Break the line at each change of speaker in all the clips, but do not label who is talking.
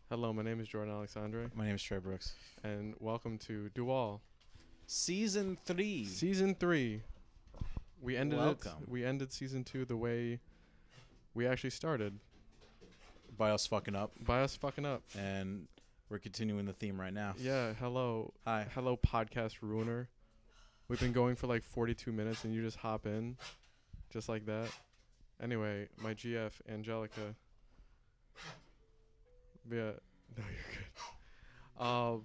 Hello, my name is Jordan Alexandre,
My name is Trey Brooks.
and welcome to Dueal.
Season 3.
Season 3. We ended
Welcome.
We ended season 2 the way we actually started,
By us fucking up.
by us fucking up.
And we're continuing the theme right now.
Yeah, hello.
Hi.
Hello, podcast ruiner. We've been going for like 42 minutes, and you just hop in, just like that. Anyway, my GF, Angelica. Yeah, no, you're good.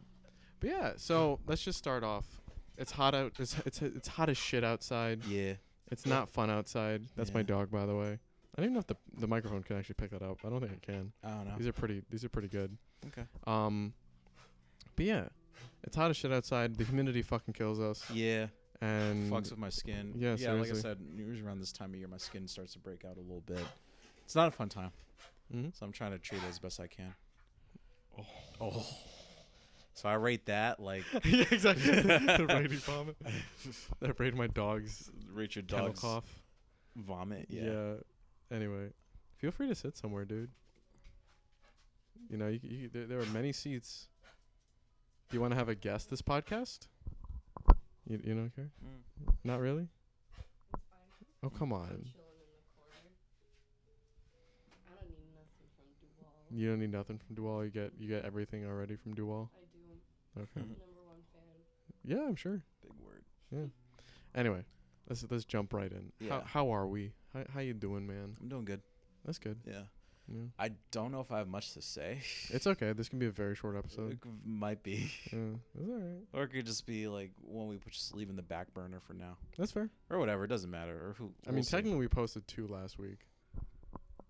But yeah, so let's just start off. It's hot out. It's hot as shit outside.
Yeah.
It's not fun outside. That's my
Yeah.
dog, by the way. I don't even know if the microphone can actually pick that up. I don't think it can.
I don't know.
These are pretty good.
Okay.
But yeah, it's hot as shit outside. The humidity fucking kills us.
Yeah.
And
Fucks with my skin.
Yeah,
Like I
seriously.
said, usually around this time of year, my skin starts to break out a little bit. It's not a fun time.
Mhm.
So I'm trying to treat it as best I can. Oh. So I rate that like.
yeah, exactly. The righty vomit. I rate my dog's
Rate your
kennel
dog's
cough.
vomit.
Yeah. Anyway, feel free to sit somewhere, dude. You know, there are many seats. Do you want to have a guest this podcast? You don't care? Not really? Oh, come on. You don't need nothing from Dual. You get everything already from Dual.
I do.
Okay.
Mhm.
Number one fan.
Yeah, I'm sure.
Big word.
Yeah. Anyway, let's jump right in.
Yeah.
How are we? How you doing, man?
I'm doing good.
That's good.
Yeah.
Yeah.
I don't know if I have much to say.
It's okay. This can be a very short episode.
It might be.
Yeah, it's all right.
Or it could just be like one we just leave in the back burner for now.
That's fair.
Or whatever. It doesn't matter. Or who.
I mean, technically, we posted 2 last week,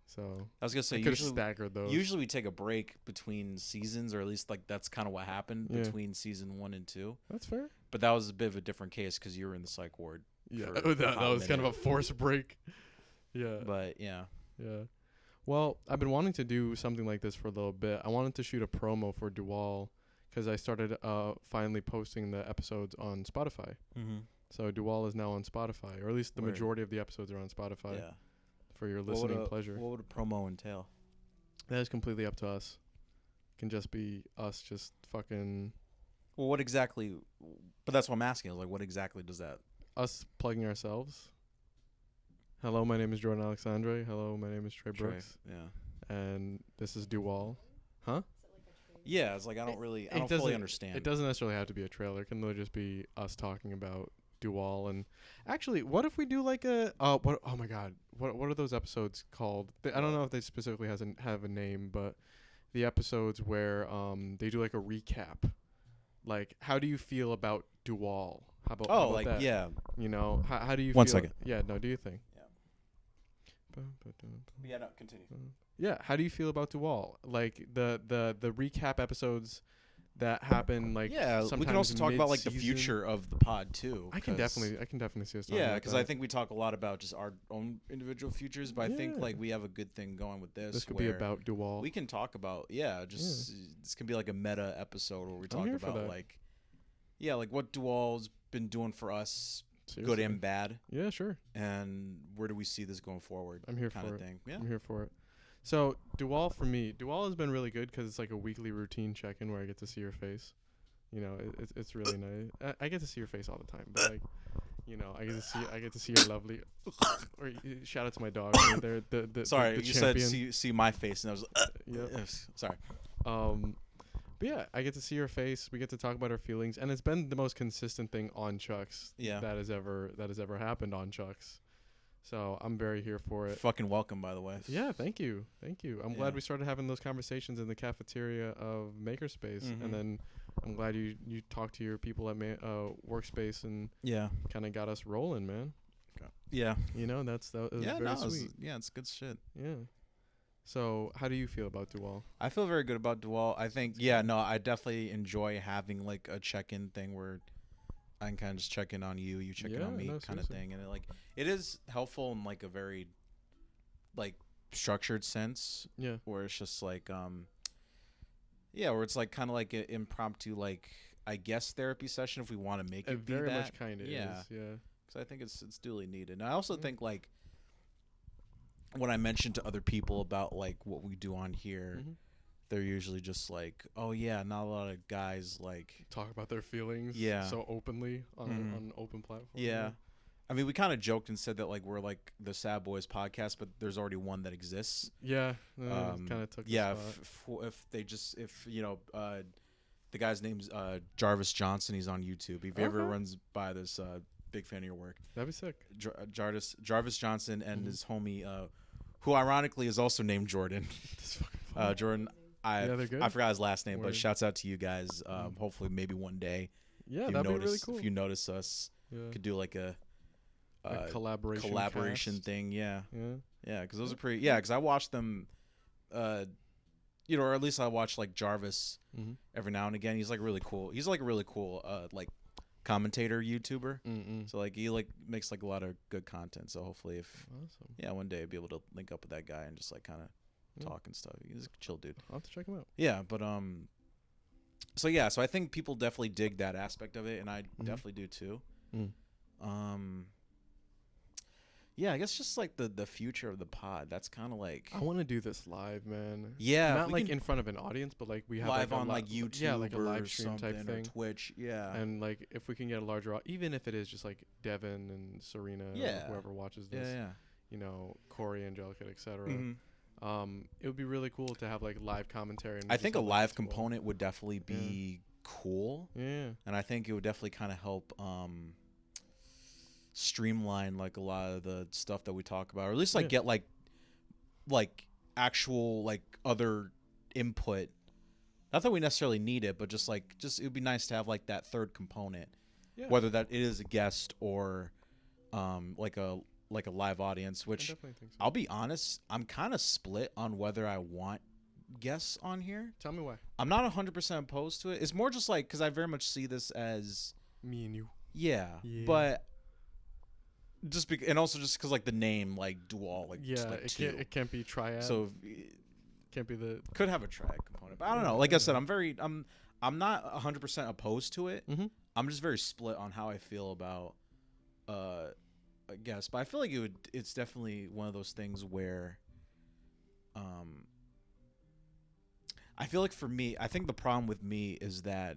so
I was going to say,
I could have
usually,
staggered those.
usually we take a break between seasons, or at least like that's kind of what happened
Yeah.
between season 1 and 2.
That's fair.
But that was a bit of a different case because you were in the psych ward.
Yeah,
For
that
a hot
was kind of a
minute.
forced break. Yeah,
But yeah.
yeah. Well, I've been wanting to do something like this for a little bit. I wanted to shoot a promo for Dual because I started finally posting the episodes on Spotify.
Mm-hmm.
So Dual is now on Spotify, or at least the
Word.
majority of the episodes are on Spotify
Yeah.
for your
What would
listening
a-
pleasure.
What would a promo entail?
That is completely up to us. Can just be us just fucking
Well, what exactly? But that's what I'm asking. Like, what exactly does that?
us plugging ourselves. Hello, my name is Jordan Alexandre. Hello, my name is Trey Brooks.
Yeah.
And this is Dual. Huh?
Yeah. It's like I don't really. I
It
don't fully
doesn't-
understand.
It doesn't necessarily have to be a trailer. It can literally just be us talking about Dual. And actually, what if we do like a oh my god, what are those episodes called? I don't know if they specifically have a name, but the episodes where they do like a recap. Like, how do you feel about Dual? How about
Oh, like
that?
yeah.
You know, how do you
One
feel?
second.
Yeah, no, do you think?
Yeah. No. Continue.
Yeah, how do you feel about Dual? Like the recap episodes that happen like
Yeah, we can
sometimes
also talk about like the
mid-season.
future of the pod too.
I can
'cause-
definitely see us talking
Yeah,
about
because
that.
I think we talk a lot about just our own individual futures, but I think
Yeah.
like we have a good thing going with this.
this could be
where
about Dual.
we can talk about just this can be like a meta episode where we talk
here for
about
that.
like like what Dual's been doing for us, good
Seriously.
and bad,
Yeah, sure.
and where do we see this going forward?
I'm here
kind
for
of
it.
thing. Yeah.
I'm here for it. So Dual for me, Dual has been really good because it's like a weekly routine check-in where I get to see your face. You know, it's really nice. I get to see your face all the time, but like, you know, I get to see your lovely. Or shout out to my dog. Right there, the
Sorry,
the
you
champion.
said see my face, and I was
Yep.
yes, sorry.
But yeah, I get to see your face. We get to talk about our feelings, and it's been the most consistent thing on Chucks
Yeah.
that has ever happened on Chucks. So I'm very here for it.
Fucking welcome, by the way.
Yeah, thank you. I'm
Yeah.
glad we started having those conversations in the cafeteria of Makerspace,
Mhm.
and then I'm glad you talked to your people at Workspace and
Yeah.
kind of got us rolling, man.
Yeah.
You know, that was
Yeah.
very
No.
sweet.
It's good shit.
Yeah. So how do you feel about Dual?
I feel very good about Dual. I think, I definitely enjoy having like a check-in thing where I can kind of just check in on you, you check in on
Yeah,
me,
no,
kind of
seriously.
thing, and it is helpful in like a very like structured sense
Yeah.
where it's just like where it's like kind of like an impromptu like I guess therapy session if we want to make
It
it be
very
that.
much kind of
Yeah.
is. Yeah.
Because I think it's duly needed. And I also
Yeah.
think like when I mentioned to other people about like what we do on here,
Mhm.
they're usually just like, oh yeah, not a lot of guys like
talk about their feelings
Yeah.
so openly on
Mhm.
an open platform.
Yeah. I mean, we kind of joked and said that like we're like the Sad Boys podcast, but there's already one that exists.
Yeah, kind of took the
Yeah,
spot.
if you know, the guy's name's Jarvis Johnson. He's on YouTube. If he ever
Okay.
runs by this, big fan of your work.
That'd be sick.
Jarvis Johnson and
Mhm.
his homie, who ironically is also named Jordan.
That's fucking funny.
Jordan.
Yeah, they're good.
I forgot his last name,
Word.
but shouts out to you guys.
Mhm.
Hopefully, maybe one day,
Yeah,
if you
that'd be
notice,
really cool.
if you notice us,
Yeah.
could do like a
collaboration cast.
thing. Yeah.
Yeah.
Yeah, because those are pretty. Yeah, because I watch them, you know, or at least I watch like Jarvis
Mhm.
every now and again. He's like really cool. He's like a really cool, like commentator YouTuber.
Mm-mm.
So like he like makes like a lot of good content. So hopefully, if
Awesome.
one day I'd be able to link up with that guy and just like kind of
Yeah.
talk and stuff. He's a chill dude.
I'll have to check him out.
Yeah, but so yeah, so I think people definitely dig that aspect of it, and I
Mhm.
definitely do too.
Mm.
Yeah, I guess just like the future of the pod. That's kind of like
I want to do this live, man.
yeah,
Not
if we
like
can
in front of an audience, but like we have
live
like
on
a
like YouTube,
yeah, like a live
or
stream
something,
type
or
thing.
Twitch. Yeah,
And like if we can get a larger, even if it is just like Devin and Serena,
Yeah.
or whoever watches
yeah,
this,
yeah.
you know, Corey, Angelica, etc.
Mhm.
It would be really cool to have like live commentary. And
I
just
think a
have, like,
live
people.
component would definitely be cool,
Yeah.
and I think it would definitely kind of help streamline like a lot of the stuff that we talk about, or at least like
Yeah.
get like actual like other input. Not that we necessarily need it, but just it would be nice to have like that third component,
Yeah.
whether that it is a guest or like a live audience.
I
Which
definitely think so.
I'll be honest, I'm kind of split on whether I want guests on here.
Tell me why.
I'm not 100% opposed to it. It's more just like because I very much see this as
Me and you.
yeah.
Yeah.
But and also just because like the name like Dual like
Yeah.
just, like two.
It can't be triad.
So
can't be the.
could have a track component, but I don't know. Like I said, I'm not 100% opposed to it.
Mhm.
I'm just very split on how I feel about I guess, but I feel like it's definitely one of those things where I feel like for me, I think the problem with me is that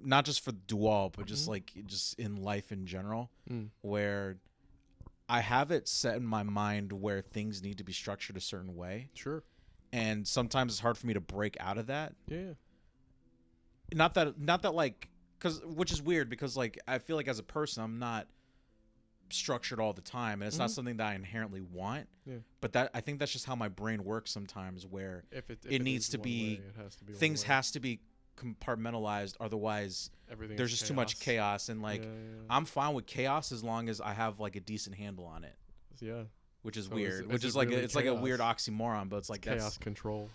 not just for Dual, but just
Mhm.
like just in life in general,
Mm.
where I have it set in my mind where things need to be structured a certain way,
Sure.
and sometimes it's hard for me to break out of that.
Yeah.
Not that like, which is weird because like I feel like as a person I'm not structured all the time, and it's not
Mhm.
something that I inherently want.
Yeah.
But I think that's just how my brain works sometimes, where
If
it
it
needs
is
to
one
be-
way, it has to be one
things
way.
has to be compartmentalized, otherwise
Everything
there's
is
just too much chaos. And like
Yeah, yeah,
I'm fine with chaos as long as I have like a decent handle on it,
yeah.
which is
So
weird.
is
Which
it
is like
really
it's like a weird
chaos?
oxymoron, but it's like
Chaos
that's
control.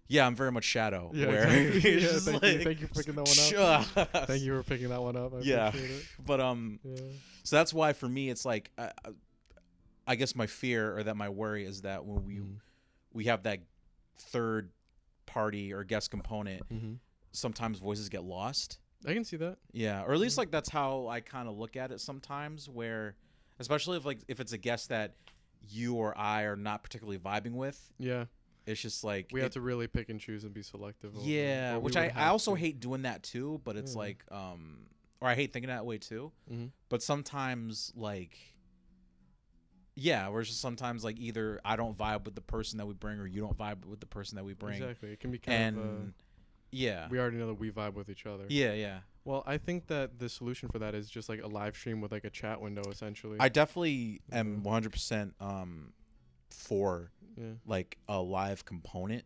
yeah. I'm very much Shadow.
Yeah,
where
exactly.
it's
Yeah,
just
thank you for picking that one up.
Shucks.
Thank you for picking that one up. I
Yeah.
appreciate it.
But
Yeah.
so that's why for me it's like I guess my fear or that my worry is that when we have that third party or guest component,
Mm-hmm.
sometimes voices get lost.
I can see that.
Yeah, or at least like that's how I kind of look at it sometimes, where especially if it's a guest that you or I are not particularly vibing with,
Yeah.
it's just like
We have to really pick and choose and be selective. over-
yeah,
or we
which
would
I
have
also
to.
hate doing that too, but it's
Yeah.
like or I hate thinking that way too.
Mhm.
But sometimes like yeah, where it's just sometimes like either I don't vibe with the person that we bring or you don't vibe with the person that we bring.
Exactly. It can be kind of.
And yeah.
We already know that we vibe with each other.
Yeah, yeah.
Well, I think that the solution for that is just like a live stream with like a chat window, essentially.
I definitely am 100% for
yeah.
like a live component,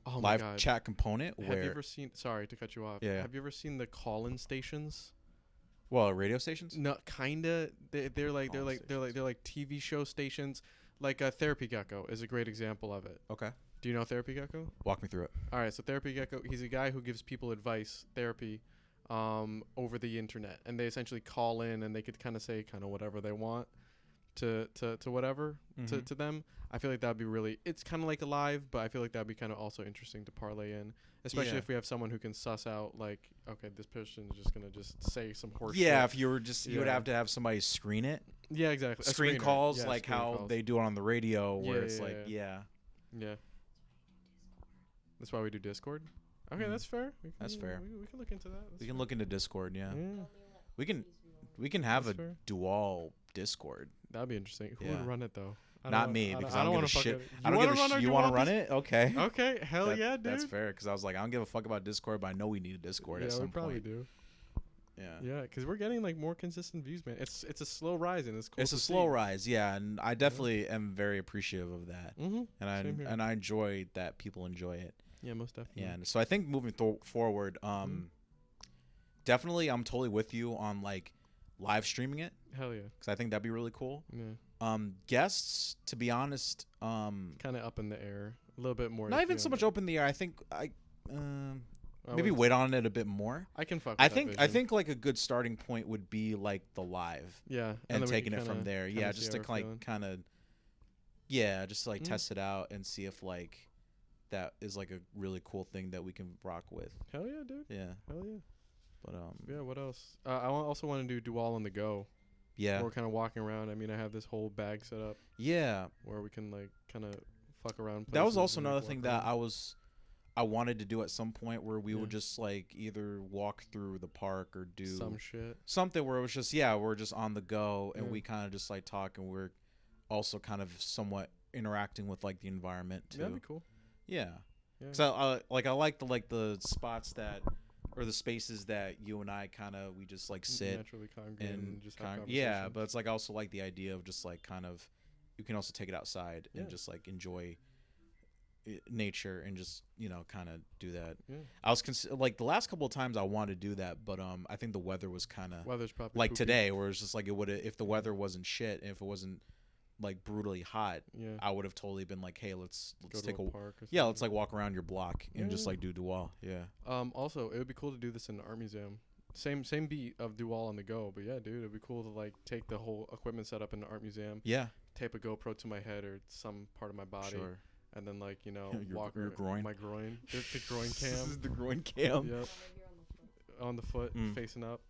Oh my
live
God.
chat component
Have
where
you ever seen? Sorry to cut you off.
Yeah.
Have you ever seen the call-in stations?
well, radio stations?
No, kinda. They're like TV show stations. Like Therapy Gecko is a great example of it.
Okay.
Do you know Therapy Gecko?
Walk me through it.
All right, so Therapy Gecko, he's a guy who gives people advice, therapy, over the internet, and they essentially call in and they could kind of say kind of whatever they want to whatever
Mhm.
to them. I feel like that'd be really. It's kind of like a live, but I feel like that'd be kind of also interesting to parlay in, especially
Yeah.
if we have someone who can suss out like, okay, this person is just gonna just say some horse.
Yeah,
shit.
if you were just you would
Yeah.
have to have somebody screen it.
Yeah, exactly. A
Screen
screener.
calls
Yeah,
like
screen
how
calls.
they do it on the radio where
Yeah,
it's
yeah,
like yeah.
Yeah. That's why we do Discord. Okay,
Mhm.
that's fair.
That's fair.
We can look into that.
We can look into Discord. Yeah,
Yeah,
we can have
that's
a
fair.
Dual Discord.
That'd be interesting. Who
Yeah.
would run it though?
Not me, because I don't give a
wanna
shit.
fucking-
I don't give a
wanna
shit. You
want
want to run it? Okay.
Okay, hell yeah, dude.
That's fair, because I was like, I don't give a fuck about Discord, but I know we need a Discord at
Yeah,
some
we probably
point.
do.
Yeah.
Yeah, because we're getting like more consistent views, man. It's a slow rise, and it's cool.
It's a slow rise, yeah, and I definitely am very appreciative of that,
Mm-hmm.
and
Same here.
I enjoy that people enjoy it.
Yeah, most definitely.
Yeah, and so I think moving forward, definitely I'm totally with you on like live streaming it,
Hell yeah.
because I think that'd be really cool.
Yeah.
Guests, to be honest,
Kind of up in the air, a little bit more.
not
iffy
even
on
so much
that.
open the air. I think
I
maybe
would-
wait on it a bit more.
I can fuck. With
I
that
think
vision.
like a good starting point would be like the live
Yeah,
and
then we
taking
can
it from
kinda-
there.
kinda
Yeah,
see
just
how
to
we're
like
feeling.
kind of just to like
Mhm.
test it out and see if like that is like a really cool thing that we can rock with.
Hell yeah, dude.
Yeah,
Hell yeah.
but
Yeah. What else? Also want to do Dual on the go.
yeah,
Where we're kind of walking around. I mean, I have this whole bag set up
yeah.
where we can like kind of fuck around.
That was
places
also
and, like,
another
walk
thing that
around.
I wanted to do at some point, where we
Yeah.
would just like either walk through the park or do
Some shit.
something where it was just we're just on the go and
Yeah.
we kind of just like talk, and we're also kind of somewhat interacting with like the environment too.
That'd be cool.
Yeah.
Yeah.
So I like the spots that, or the spaces that you and I kind of we just like sit
Naturally congregate and just have
yeah,
conversation.
but it's like also like the idea of just like kind of you can also take it outside
Yeah.
and just like enjoy nature and just kind of do that.
Yeah.
I was like the last couple of times I wanted to do that, but I think the weather was kind of
Weather's probably
like
poopy.
today, where it's just like it would if the weather wasn't shit, and if it wasn't like brutally hot,
Yeah.
I would have totally been like, hey, let's
Go
take
to
a
a park. Or
yeah, let's
something.
like walk around your block and
Yeah,
just
yeah.
like do Dual. Yeah.
Also, it would be cool to do this in the art museum. Same beat of Dual on the go, but yeah, dude, it'd be cool to like take the whole equipment set up in the art museum,
Yeah.
tape a GoPro to my head or some part of my body,
Sure.
and then like
Your-
walk
your
ar-
groin.
my groin, the groin
This
cam.
is the groin cam.
Yep, on the foot,
Mm.
facing up.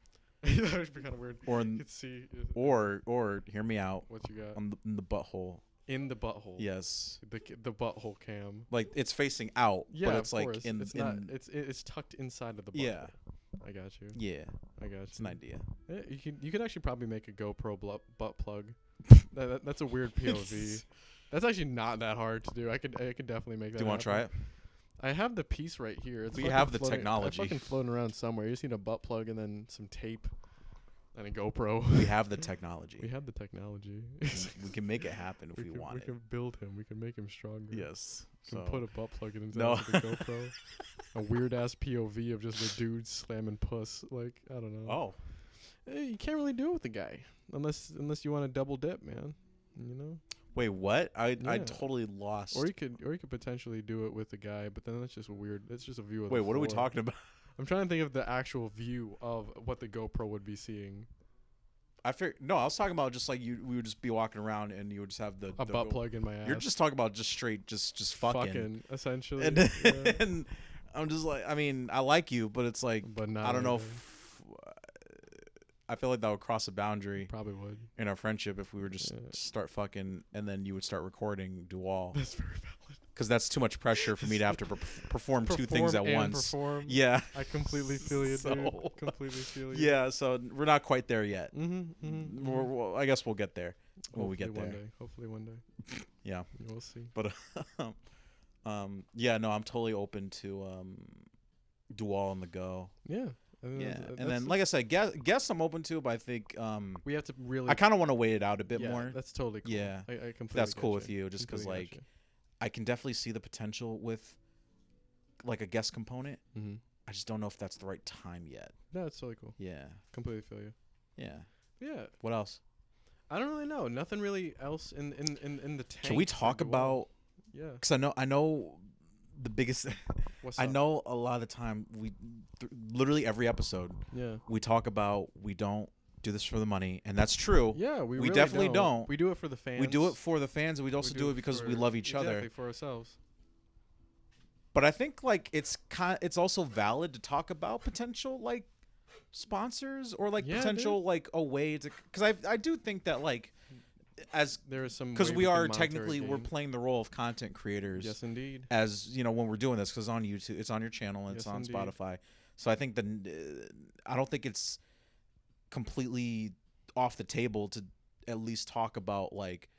That would be kind of weird.
Or
You
in,
could see
or hear me out,
what you got
in the butthole.
in the butthole.
Yes.
The butthole cam.
Like it's facing out,
Yeah,
but
of
it's like
course. It's not. It's tucked inside of the butthole.
Yeah.
I got you.
yeah,
I got you.
it's an idea.
Yeah, you could actually probably make a GoPro butt plug. That's a weird POV. That's actually not that hard to do. I could definitely make that.
Do you want to try it?
I have the piece right here. It's
We
fucking
have the
floating-
technology.
It's fucking floating around somewhere. You just need a butt plug and then some tape and a GoPro.
We have the technology.
We have the technology.
We can make it happen if we
can,
want
we
it.
can build him. We can make him stronger.
Yes.
We can
So
put a butt plug in
No.
into the GoPro. A weird ass POV of just a dude slamming puss. Like I don't know.
oh,
You can't really do it with the guy unless you want to double dip, man. You know.
wait, what? I
Yeah.
totally lost.
Or you could potentially do it with the guy, but then that's just a weird. It's just a view of.
Wait,
the
what are we
floor.
talking about?
I'm trying to think of the actual view of what the GoPro would be seeing.
I was talking about just like we would just be walking around and you would just have the
Butt plug in my ass.
You're just talking about just straight, just fucking.
essentially.
And,
yeah.
and I'm just like, I mean, I like you, but it's like,
But not
I don't know
really.
if I feel like that would cross a boundary
Probably would.
in our friendship if we were just
Yeah.
start fucking and then you would start recording Dual,
That's very valid.
because that's too much pressure for me to have to perform two things at
and
once.
Perform.
Yeah.
I completely feel you, dude.
So-
Completely feel you.
Yeah. So we're not quite there yet.
Mm-hmm. Mm-hmm.
Well, I guess we'll get there when we get there.
Hopefully one day.
Yeah.
We'll see.
But yeah, no, I'm totally open to Dual on the go.
Yeah.
Yeah, and then like I said, guess I'm open to, but I think
we have to really.
I kind of want to wait it out a bit
yeah,
more.
That's totally cool.
Yeah.
I completely.
That's cool
get
with you, just because
Completely
like
get
I can definitely see the potential with like a guest component.
you. Mhm.
I just don't know if that's the right time yet.
No, it's totally cool.
Yeah,
Completely feel you.
yeah.
Yeah.
What else?
I don't really know. Nothing really else in the tank.
Should we
for
talk
Dual.
about?
Yeah.
Because I know the biggest.
What's
I
up?
know a lot of the time literally every episode
Yeah.
we talk about we don't do this for the money, and that's true.
Yeah, we really
definitely don't.
We do it for the fans.
We do it for the fans, and we also do it because we love each other.
Exactly, for ourselves.
But I think like it's also valid to talk about potential like sponsors or like
Yeah,
potential like a way to, because I do think that like as
there is some
because
way
we are
can
technically
monetary
we're
gain.
playing the role of content creators.
Yes, indeed.
As you know, when we're doing this, because on YouTube, it's on your channel and
Yes,
it's on
indeed.
Spotify. So I think I don't think it's completely off the table to at least talk about like,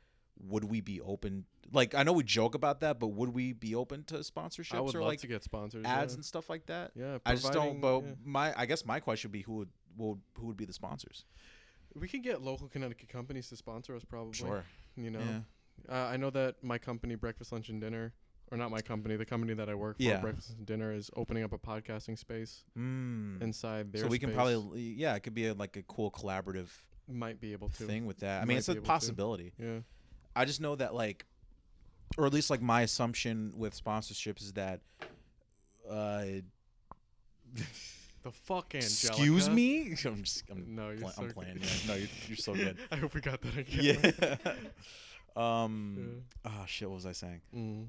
would we be open? Like, I know we joke about that, but would we be open to sponsorships
I would
or
love
like
to get sponsors.
ads
Yeah.
and stuff like that?
Yeah,
I just don't. But
yeah.
I guess my question would be who would be the sponsors?
We could get local Connecticut companies to sponsor us, probably.
Sure.
You know,
Yeah.
I know that my company, Breakfast, Lunch, and Dinner, or not my company, the company that I work for,
Yeah.
Breakfast and Dinner, is opening up a podcasting space inside their
So we can
space.
probably it could be like a cool collaborative
might be able to
thing with that. I
Might
mean, it's
be
a
able to.
possibility.
Yeah.
I just know that like, or at least like my assumption with sponsorships is that
The fuck, Angelica.
excuse me.
No, you're so
I'm playing.
good.
Yeah. No, you're so good.
I hope we got that again.
Yeah. Oh shit. What was I saying?
Mm.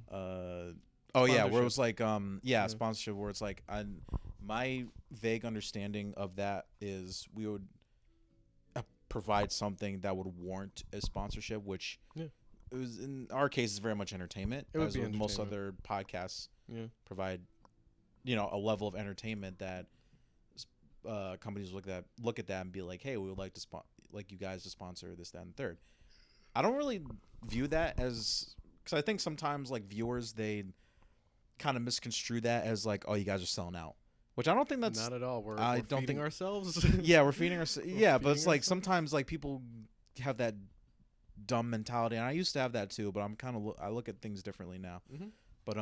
Oh yeah, where
Sponsorship.
it was like
Yeah.
sponsorship where it's like my vague understanding of that is we would provide something that would warrant a sponsorship, which
Yeah.
it was in our case is very much entertainment.
It would
as
be
with most
entertainment.
other podcasts
Yeah.
provide, a level of entertainment that companies look at that and be like, hey, we would like to like you guys to sponsor this, that, and third. I don't really view that as, because I think sometimes like viewers, they kind of misconstrue that as like, oh, you guys are selling out, which I don't think that's
Not at all. We're
I don't
feeding
think-
ourselves.
yeah, we're feeding ourselves. Yeah, but it's
feeding
like
ourselves.
sometimes like people have that dumb mentality, and I used to have that too. But I'm kind of I look at things differently now.
Mm-hmm.
But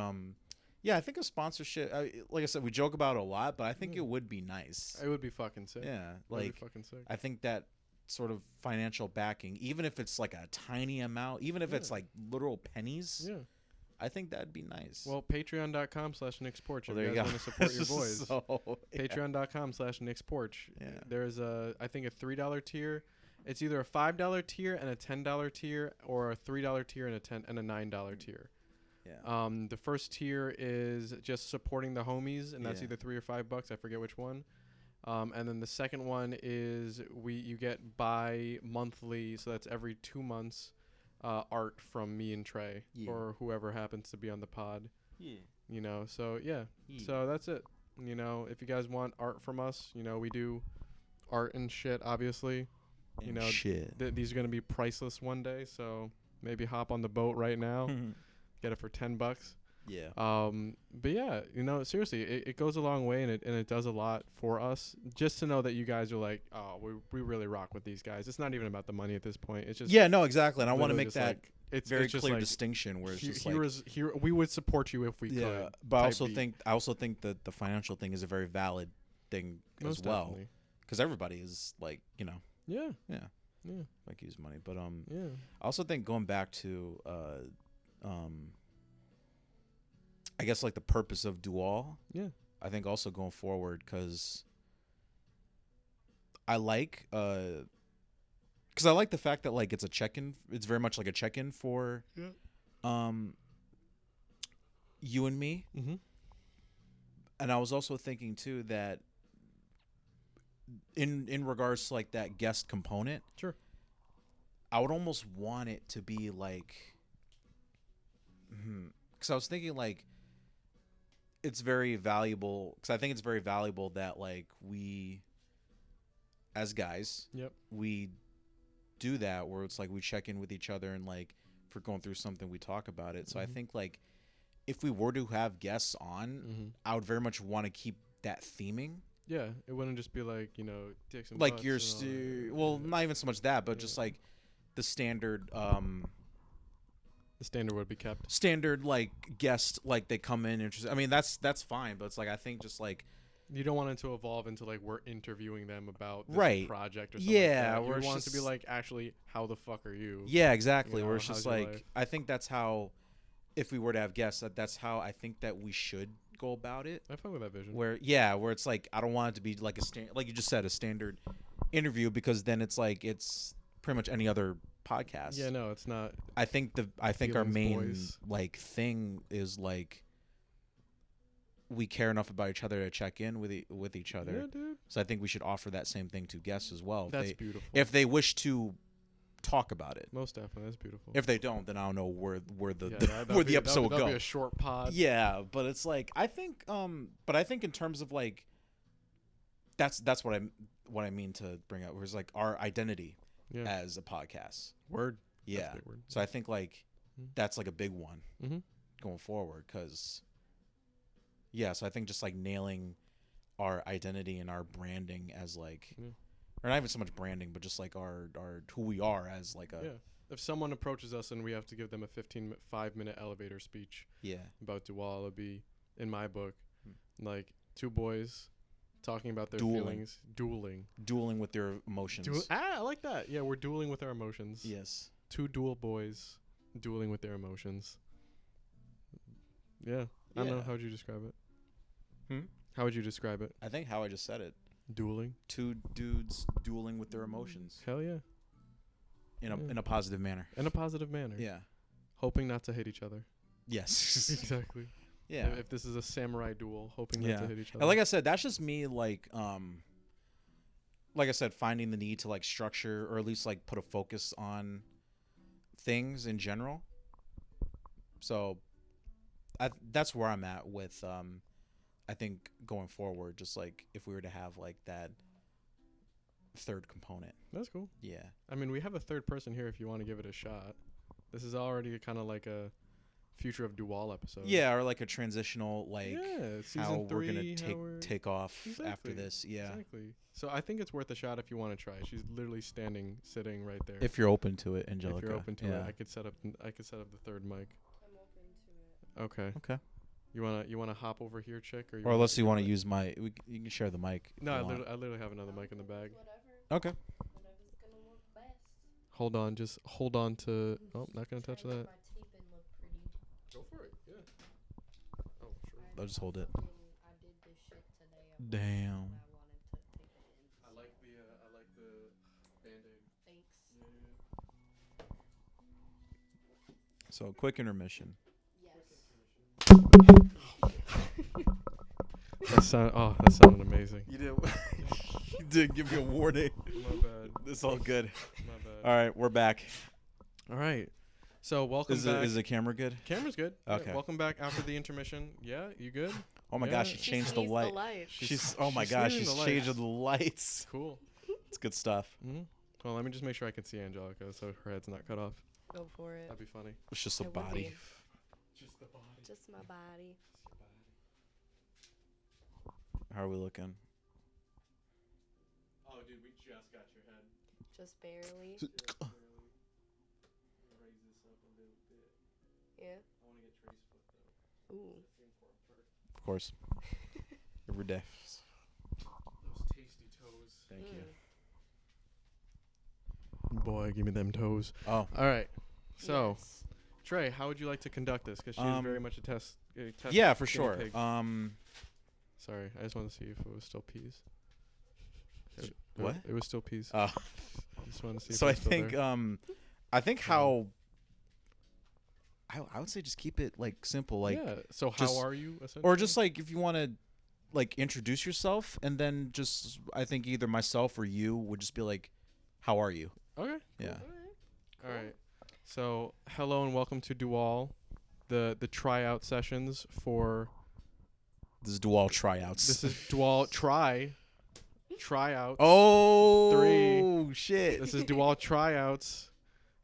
yeah, I think a sponsorship. Like I said, we joke about it a lot, but I think
Yeah.
it would be nice.
It would be fucking sick.
Yeah,
It would be
like
fucking sick.
I think that sort of financial backing, even if it's like a tiny amount, even if it's
Yeah.
like literal pennies,
Yeah.
I think that'd be nice.
Well, patreon.com/NicksPorch.
Well,
If
there
you
you
guys
go.
want to support your boys.
So, yeah.
Patreon.com/NicksPorch.
Yeah.
There's I think a $3 tier. It's either a $5 tier and a $10 tier, or a $3 tier and a $9 tier.
Yeah.
The first tier is just supporting the homies, and that's
Yeah.
either $3 or $5. I forget which one. And then the second one is you get bi-monthly, so that's every 2 months, art from me and Trey,
Yeah.
or whoever happens to be on the pod.
Yeah.
So yeah. So that's it. If you guys want art from us, we do art and shit, obviously.
Shit.
These are going to be priceless one day, so maybe hop on the boat right now. Get it for $10.
Yeah.
But yeah, seriously, it goes a long way, and it does a lot for us. Just to know that you guys are like, oh, we really rock with these guys. It's not even about the money at this point. It's just
Yeah, no, exactly. And I want to
literally
make
just,
that
like, it's
very
it's just
clear
like,
distinction where it's just
here we would support you if we
yeah,
could.
but I
type
also
beat.
think that the financial thing is a very valid thing
Most
as well,
definitely.
because everybody is like,
Yeah.
yeah,
Yeah.
like use money. But
Yeah.
I also think going back to I guess like the purpose of Dual.
Yeah.
I think also going forward, because I like the fact that like it's a check-in. It's very much like a check-in for you and me.
Mm-hmm.
And I was also thinking too that in regards to like that guest component,
Sure.
I would almost want it to be like, because I was thinking like it's very valuable, because I think it's very valuable that like we as guys,
Yep.
we do that where it's like we check in with each other, and like if we're going through something we talk about it. So I
Mhm.
think like if we were to have guests on,
Mm-hmm.
I would very much want to keep that theming.
Yeah, it wouldn't just be like dicks and
Like
butts
you're
and all that.
well, not even so much that, but
Yeah.
just like the standard
The standard would be kept.
like guest, like they come in interested. I mean that's fine, but it's like I think just like
You don't want it to evolve into like we're interviewing them about this
Right.
project or something
Yeah,
like that.
where
You
it's
want it to be
just-
like, actually, how the fuck are you?
yeah, exactly.
You
Where
know,
it's just
how's your
like
life?
I think that's how, if we were to have guests, that's how I think that we should go about it.
I fuck with that vision.
Where it's like I don't want it to be like like you just said, a standard interview, because then it's like it's pretty much any other podcast.
Yeah, no, it's not.
I think our
Feelings
main
boys.
like thing is like we care enough about each other to check in with each other.
Yeah, dude.
So I think we should offer that same thing to guests as well.
That's beautiful.
If they wish to talk about it.
Most definitely, that's beautiful.
If they don't, then I don't know where the
Yeah,
where the episode will
that'll
go.
be a short pod.
Yeah, but it's like I think in terms of like that's what I mean to bring up, was like our identity
Yeah.
as a podcast.
Word.
Yeah.
That's a big word.
So I think like that's like a big one
Mm-hmm.
going forward, because so I think just like nailing our identity and our branding as like, or not even so much branding, but just like our who we are as like a
If someone approaches us and we have to give them a 5-minute elevator speech about Dual, it'll be, in my book, like two boys talking about their feelings,
dueling with their emotions.
I like that. Yeah, we're dueling with our emotions.
Yes.
Two dual boys dueling with their emotions. Yeah. I don't know. How would you describe it? How would you describe it?
I think how I just said it.
Dueling.
Two dudes dueling with their emotions.
Hell yeah.
In a positive manner.
In a positive manner.
Yeah.
Hoping not to hit each other.
Yes.
Exactly.
Yeah.
If this is a samurai duel, hoping not to hit each other.
And like I said, that's just me like I said, finding the need to like structure, or at least like put a focus on things in general. So that's where I'm at with I think going forward, just like if we were to have like that third component.
That's cool.
Yeah.
I mean, we have a third person here if you want to give it a shot. This is already kind of like a future of Dual episode.
Yeah, or like a transitional, like
season
how
3,
we're gonna take off after this. Yeah.
Exactly. So I think it's worth a shot if you want to try. She's literally sitting right there.
If you're open to it, Angelica.
If you're open to it, I could set up the third mic.
I'm open to it.
Okay.
Okay.
You wanna hop over here, chick, or
unless you want to use you can share the mic.
No, I literally have another mic in the bag.
Whatever.
Okay.
Whatever's gonna work best.
Hold on, just hold on to. Oh, not gonna touch that.
My teeth and look pretty.
Go for it. Yeah. Oh, sure.
I'll just hold it.
I did this shit today.
Damn.
I wanted to take it in.
I like the Band-Aid.
Thanks.
So quick intermission.
Yes.
That sounded amazing.
You did. You did give me a warning.
My bad.
It's all good.
My bad.
All right, we're back.
All right. So welcome back.
Is the camera good?
Camera's good.
Okay.
Yeah, welcome back after the intermission. Yeah, you good?
Oh my
Yeah.
gosh, she changed the light. She's oh my gosh,
sneezing
she's
the
changing
lights.
the lights.
Cool.
It's good stuff.
Mm-hmm. Well, let me just make sure I can see Angelica so her head's not cut off.
Go for it.
That'd be funny.
It's just a
It would
body.
be.
Just the body.
Just my body.
How are we looking?
Oh, dude, we just got your head.
Just barely.
Raise this up a little bit.
Yeah.
I want to get Trey's foot though.
Ooh.
That's the important part.
Of course. Every day.
Those tasty toes.
Thank you.
Boy, give me them toes.
Oh,
All right. So,
Yes.
Trey, how would you like to conduct this? Because she is very much a test.
yeah, for
guinea
sure.
pig. Sorry, I just wanted to see if it was still peas.
What?
It was still peas.
Uh,
I just wanted to see.
so
if
I
it was still
think
there.
I think how I would say just keep it like simple, like
yeah. So
just-
how are you?
or just like if you want to like introduce yourself, and then just I think either myself or you would just be like, how are you?
Okay.
Yeah.
All right. So hello and welcome to Dual, the tryout sessions for.
This is Dual tryouts.
This is Dual tryouts.
Oh shit.
This is Dual tryouts.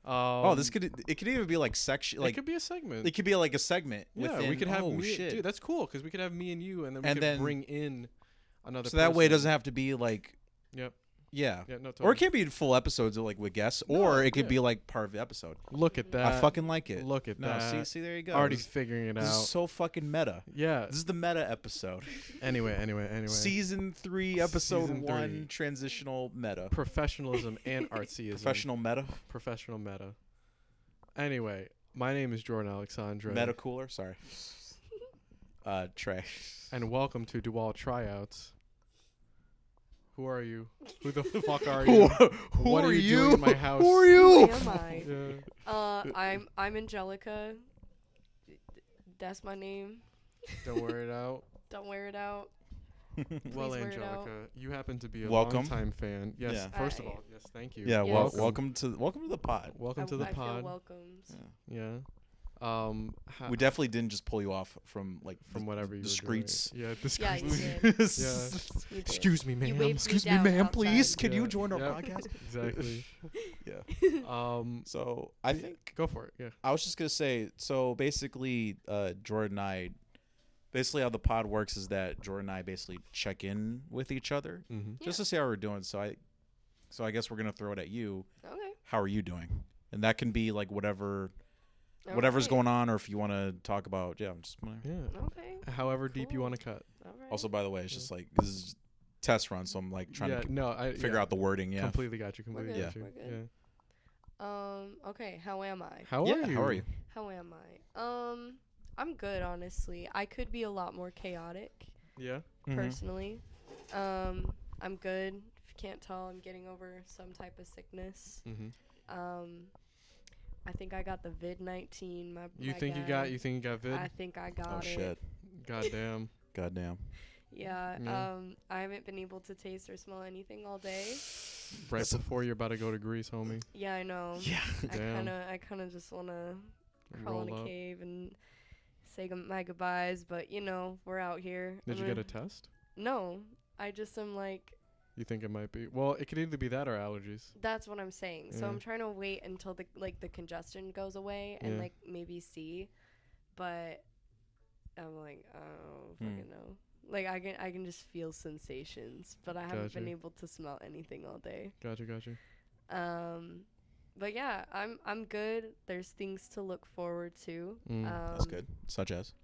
This could even be like section, like
it could be a segment.
it could be like a segment.
Yeah,
within,
we could have
oh
me,
shit.
dude. That's cool because we could have me and you, and then we
And
could
then-
bring in another.
so that way it
person.
doesn't have to be like
Yep.
yeah.
Yeah. No.
Or
Totally.
it can be full episodes like with guests,
No,
or it could
yeah.
be like part of the episode.
Look at that.
I fucking like it.
Look at
No,
that.
see, there you go.
Already
this,
figuring it
this
out.
is so fucking meta.
Yeah.
This is the meta episode.
Anyway.
Season 3, episode
Season
1,
3.
transitional meta.
Professionalism and artsyism.
Professional meta.
Anyway, my name is Jordan Alexandre.
Meta cooler. Sorry. Trey.
And welcome to Dual Tryouts. Who are you? Who the fuck are
Who,
you?
who
What
are
you
you?
doing in my house?
Who are
Who
you?
am I?
Yeah.
I'm Angelica. That's my name.
Don't wear it out.
Don't wear it out.
Well,
Please wear it out.
Angelica, you happen to be a
Welcome.
longtime fan. Yes,
Yeah.
first of
Hi.
all, yes, thank you.
Yeah,
Yes.
welcome to the pod.
Welcome to the
I feel
pod.
welcomed.
Yeah.
Yeah.
We definitely didn't just pull you off from like
from whatever you
the
were
streets.
doing. Yeah, the
Yeah, you
streets.
did.
Yeah.
You did.
Excuse me,
You
ma'am.
waved
Excuse
me
me,
down
ma'am, please.
outside.
Can you
Yeah,
join our
yep.
podcast?
Exactly.
Yeah.
So
I think
go for it. Yeah.
I was just gonna say. So basically, Jordan and I, basically how the pod works is that Jordan and I basically check in with each other
Mm-hmm.
just to see how we're doing. So I guess we're gonna throw it at you.
Okay.
How are you doing? And that can be like whatever's
Alright.
going on, or if you want to talk about, I'm just.
Yeah.
Okay.
However deep you
Cool.
want to cut.
All right.
Also, by the way, it's just like this is test run, so I'm like trying
yeah.
to
No. I
figure out the wording. Yeah.
Completely got you. Completely
good,
got you.
we're good. Okay. How am I?
How
Yeah,
are you?
how are you?
How am I? I'm good, honestly. I could be a lot more chaotic,
Yeah.
personally. I'm good. If you can't tell, I'm getting over some type of sickness.
Mm-hmm.
I think I got the vid-19.
You
my
think
guy.
you think you got vid?
I think I got
Oh
it.
shit!
Goddamn.
Goddamn.
Yeah.
Yeah.
I haven't been able to taste or smell anything all day.
Right before you're about to go to Greece, homie.
Yeah, I know.
Yeah.
Damn.
I kind of just want to crawl in
Roll
a
up.
cave and say my goodbyes, but we're out here.
Did
I'm
you get a
gonna-
test?
No, I just am like,
You think it might be? Well, it could either be that or allergies.
that's what I'm saying. So
Yeah.
I'm trying to wait until the congestion goes away and
Yeah.
like maybe see, but I'm like, I don't fucking know. Like I can just feel sensations, but I haven't been
Gotcha.
able to smell anything all day.
Gotcha.
But yeah, I'm good. There's things to look forward to.
That's good. Such as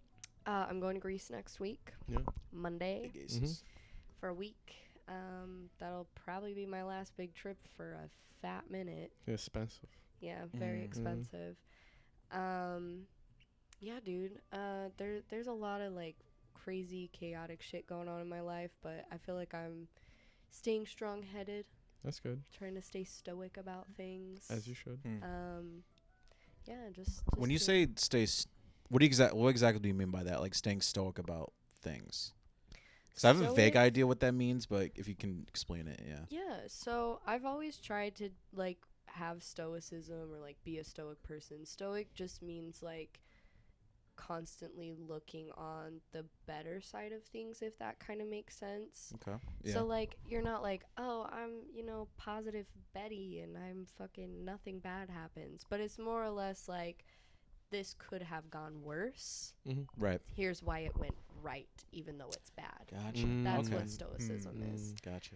I'm going to Greece next week.
Yeah.
Monday
big
Mhm.
aces.
for a week. That'll probably be my last big trip for a fat minute.
Expensive.
Yeah, very
Mhm.
expensive. Yeah, dude. There's a lot of like crazy, chaotic shit going on in my life, but I feel like I'm staying strong-headed,
That's good.
trying to stay stoic about things.
As you should.
Yeah, just
When you
doing-
say what exactly do you mean by that? Like staying stoic about things? Because I have a vague
Stoic-
idea what that means, but if you can explain it, yeah.
Yeah, so I've always tried to like have stoicism or like be a stoic person. Stoic just means like constantly looking on the better side of things, if that kind of makes sense.
Okay. Yeah.
So like you're not like, oh, I'm, positive Betty and I'm fucking nothing bad happens, but it's more or less like this could have gone worse.
right.
Here's why it went right, even though it's bad.
Gotcha.
That's
okay.
what stoicism is.
Gotcha.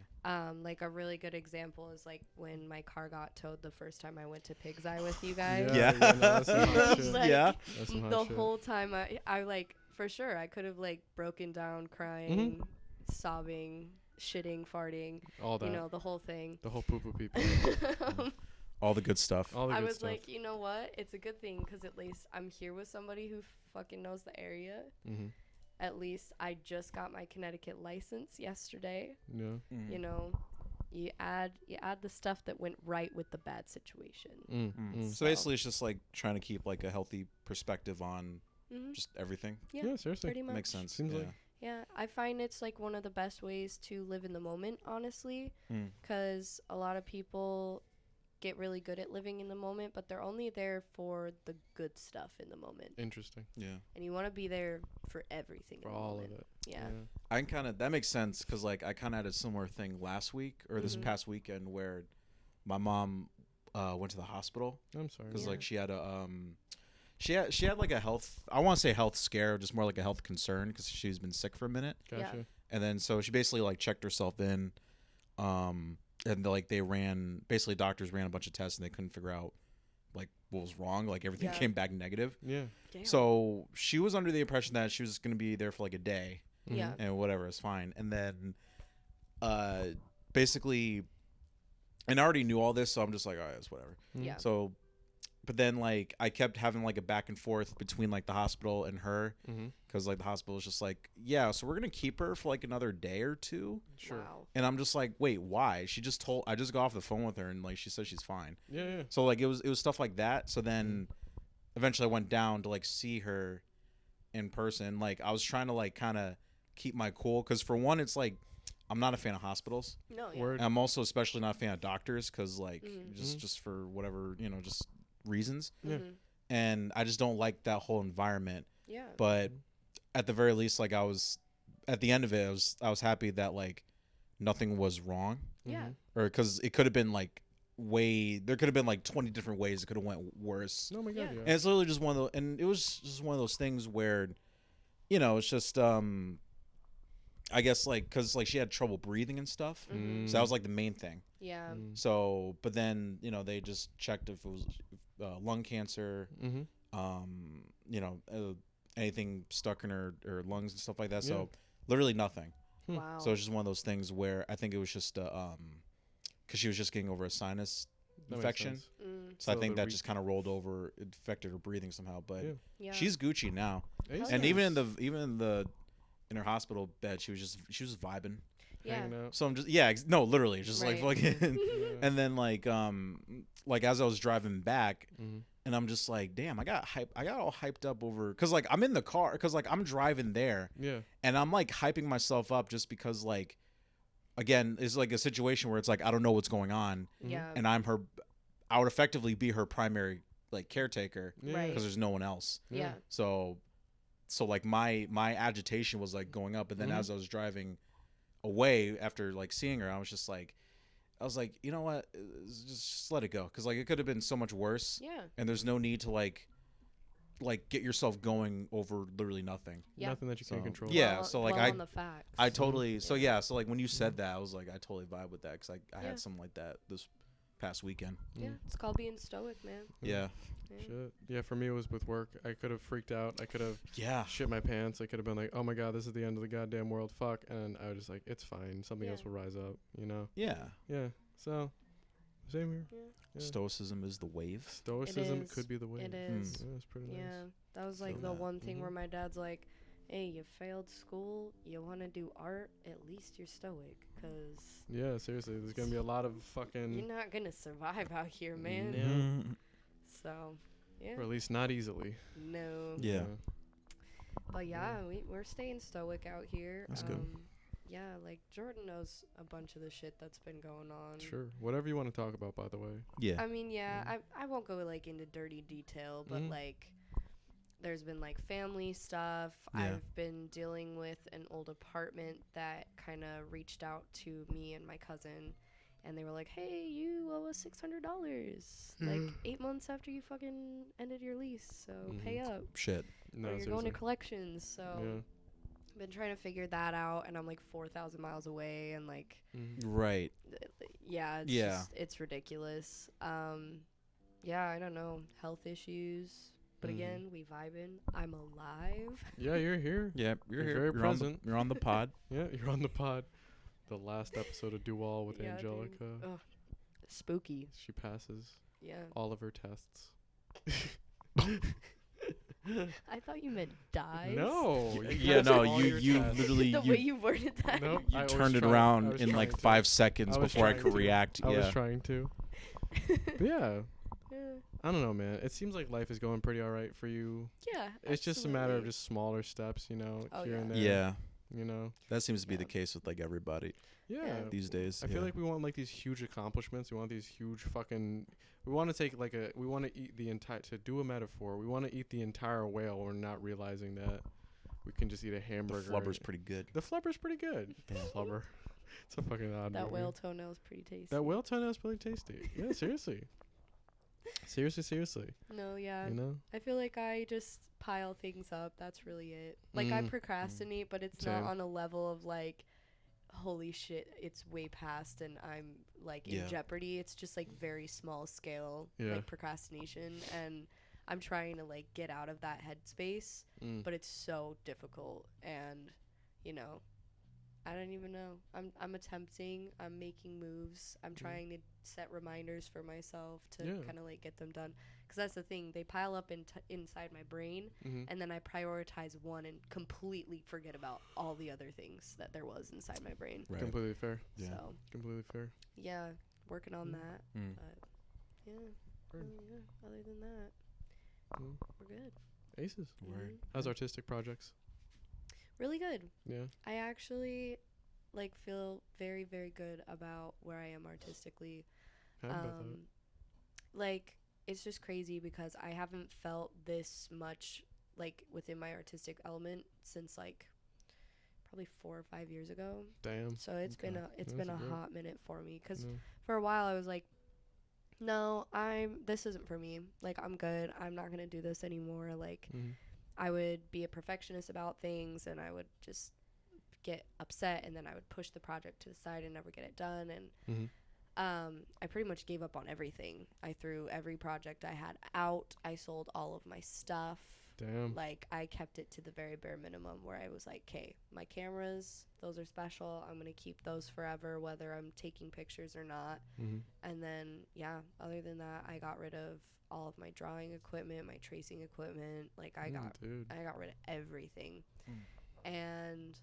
Like a really good example is like when my car got towed the first time I went to Pig's Eye with you guys.
Yeah.
no, that's some hot shit.
Like,
Yeah.
That's some hot
The
shit.
whole time I like for sure I could have like broken down crying, sobbing, shitting, farting,
All that.
the whole thing.
The whole poo-poo people.
All the good stuff.
All the
I
good
was
stuff.
like, you know what? It's a good thing because at least I'm here with somebody who fucking knows the area.
Mm-hmm.
At least I just got my Connecticut license yesterday.
Yeah.
You know, you add the stuff that went right with the bad situation.
So basically, it's just like trying to keep like a healthy perspective on
Mm-hmm.
just everything.
Yeah,
Seriously.
pretty much.
Makes sense.
Seems
yeah.
like-
Yeah, I find it's like one of the best ways to live in the moment, honestly, because a lot of people get really good at living in the moment, but they're only there for the good stuff in the moment.
Interesting.
Yeah.
And you want to be there for everything.
For
in the
all
moment.
of it.
Yeah.
I kind of that makes sense because like I kind of had a similar thing last week or this
Mhm.
past weekend where my mom went to the hospital
I'm sorry.
because
Yeah.
like she had a she had like a health, I want to say health scare, just more like a health concern because she's been sick for a minute.
Gotcha.
And then so she basically like checked herself in, and like doctors ran a bunch of tests and they couldn't figure out like what was wrong. Like everything
Yeah.
came back negative.
Yeah.
Damn.
So she was under the impression that she was going to be there for like a day
Yeah.
and whatever is fine. And then, basically, and I already knew all this, so I'm just like, all right, it's whatever.
Yeah.
So, but then like I kept having like a back and forth between like the hospital and her
Mm-hmm.
because like the hospital was just like, yeah, so we're gonna keep her for like another day or two.
Sure.
Wow.
And I'm just like, wait, why? I just got off the phone with her and like she said she's fine.
Yeah.
So like it was stuff like that. So then eventually I went down to like see her in person. Like I was trying to like kind of keep my cool because for one, it's like I'm not a fan of hospitals.
No, yeah.
Word.
And I'm also especially not a fan of doctors because like
Mhm.
just for whatever just reasons.
Yeah.
Mhm.
And I just don't like that whole environment.
Yeah.
But at the very least, like I was at the end of it, I was happy that like nothing was wrong,
Yeah.
or because it could have been like there could have been like 20 different ways it could have went worse.
Oh my god.
Yeah.
Yeah.
And it's literally just one of those, and it was just one of those things where, it's just I guess like because like she had trouble breathing and stuff,
Mhm.
so that was like the main thing.
Yeah.
So, but then they just checked if it was lung cancer,
Mm-hmm.
anything stuck in her lungs and stuff like that.
Yeah.
So literally nothing.
Wow.
So it's just one of those things where I think it was just because she was just getting over a sinus infection.
Mm.
So I
So
think
the
that just kind of rolled over, it affected her breathing somehow. But
Yeah.
Yeah.
she's Gucci now,
Hell
and
yeah.
even in her hospital bed, she was vibing.
Yeah.
Hanging out.
So I'm just no, literally just
Right.
like fucking.
Yeah.
And then like as I was driving back,
Mm-hmm.
and I'm just like, damn, I got all hyped up over because like I'm in the car because like I'm driving there,
Yeah.
and I'm like hyping myself up just because like, again, it's like a situation where it's like I don't know what's going on,
Yeah.
and I would effectively be her primary like caretaker
Yeah.
Right.
because there's no one else.
Yeah.
So like my agitation was like going up, and then
Mhm.
as I was driving away after like seeing her, I was like, you know what, just let it go because like it could have been so much worse,
Yeah.
and there's no need to like get yourself going over literally nothing.
Yeah.
Nothing that you can
So,
control.
yeah. So, like,
dwell on the facts.
I totally so
Yeah.
yeah. So like when you said that, I was like, I totally vibe with that because I
Yeah.
had something like that this past weekend.
Yeah.
Mm.
It's called being stoic, man.
Yeah.
Yeah.
Shit. Yeah, for me it was with work. I could have freaked out. I could have
Yeah.
shit my pants. I could have been like, "Oh my god, this is the end of the goddamn world. Fuck." And I was just like, "It's fine. Something else
Yeah.
will rise up." You know?
Yeah.
Yeah. So, same here.
Yeah.
Yeah.
Stoicism is the wave.
Stoicism
is.
could be the way.
It is.
Yeah, it's pretty
Yeah.
nice.
That was like
Feel
the
that.
one thing
Mhm.
where my dad's like, "Hey, you failed school. You want to do art? At least you're stoic, 'cause
Yeah, seriously, there's gonna be a lot of fucking,
you're not gonna survive out here, man."
No.
So, yeah.
or at least not easily.
No.
Yeah.
But yeah, we're staying stoic out here.
That's good.
Yeah, like Jordan knows a bunch of the shit that's been going on.
Sure. Whatever you want to talk about, by the way.
Yeah.
I mean, yeah, I won't go like into dirty detail, but
Mhm.
like there's been like family stuff.
Yeah.
I've been dealing with an old apartment that kind of reached out to me and my cousin, and they were like, "Hey, you owe us $600 like 8 months after you fucking ended your lease, so pay
Mhm.
up."
Shit.
No,
Or you're
seriously.
going to collections, so
Yeah.
been trying to figure that out, and I'm like 4,000 miles away, and like
Right.
yeah, it's
Yeah.
just, it's ridiculous. Yeah, I don't know, health issues, but
Mhm.
again, we vibing. I'm alive.
Yeah, you're here.
Yeah. You're
You're
here.
very present.
You're on the pod.
Yeah, you're on the pod. The last episode of Dueal with
Yeah, dude.
Angelica.
Ugh, spooky.
She passes
Yeah.
all of her tests.
I thought you meant dies.
No.
Yeah. No.
all your
You
tests.
literally
The way you worded that.
Nope. I
you
was
turned it
trying- I
around
was
in
trying
like
to.
5 seconds
I was
before I
trying
could
to.
react.
I
Yeah.
was trying to. But yeah,
Yeah.
I don't know, man. It seems like life is going pretty all right for you.
Yeah.
It's just a matter of
absolutely.
just smaller steps,
Oh,
here
yeah.
and there.
Yeah.
You know.
That seems to be the
Yeah.
case with like everybody
Yeah.
these days.
I feel like we want like these huge accomplishments. We want these huge fucking. We want to take like a. We want to eat the entire. To do a metaphor, we want to eat the entire whale. We're not realizing that we can just eat a
the
hamburger.
flubber's pretty good.
The flubber's pretty good.
Yeah.
Flubber. It's a fucking odd.
That
movie.
whale toenail is pretty tasty.
That whale toenail is pretty tasty. Yeah, seriously. Seriously.
No, yeah.
You know.
I feel like I just pile things up. That's really it. Like I
Mm.
procrastinate, but it's
Same.
not on a level of like, holy shit, it's way past and I'm like in
Yeah.
jeopardy. It's just like very small scale
Yeah.
like procrastination, and I'm trying to like get out of that headspace,
Mm.
but it's so difficult, and you know, I don't even know. I'm attempting. I'm making moves. I'm trying to set reminders for myself to
Yeah.
kind of like get them done. Because that's the thing. They pile up inside my brain,
Mm-hmm.
and then I prioritize one and completely forget about all the other things that there was inside my brain.
Right.
Completely fair.
Yeah.
So
Completely fair.
yeah, working on
Mm.
that.
Mm.
But yeah,
Word.
yeah. Other than that,
Mm.
we're good.
Aces.
Word.
Mhm.
How's artistic projects?
Really good.
Yeah.
I actually like feel very, very good about where I am artistically.
Happy about that.
Like it's just crazy because I haven't felt this much like within my artistic element since like probably 4 or 5 years ago.
Damn.
So it's
Okay.
been a
That's
been a
great.
hot minute for me because
Yeah.
for a while I was like, no, this isn't for me. Like I'm good. I'm not gonna do this anymore. Like
Mhm.
I would be a perfectionist about things and I would just get upset and then I would push the project to the side and never get it done and
Mhm.
I pretty much gave up on everything. I threw every project I had out. I sold all of my stuff.
Damn.
Like I kept it to the very bare minimum where I was like, "Okay, my cameras, those are special. I'm going to keep those forever whether I'm taking pictures or not."
Mhm.
And then, yeah, other than that, I got rid of all of my drawing equipment, my tracing equipment. Like
Dude.
I got rid of everything.
Mm.
And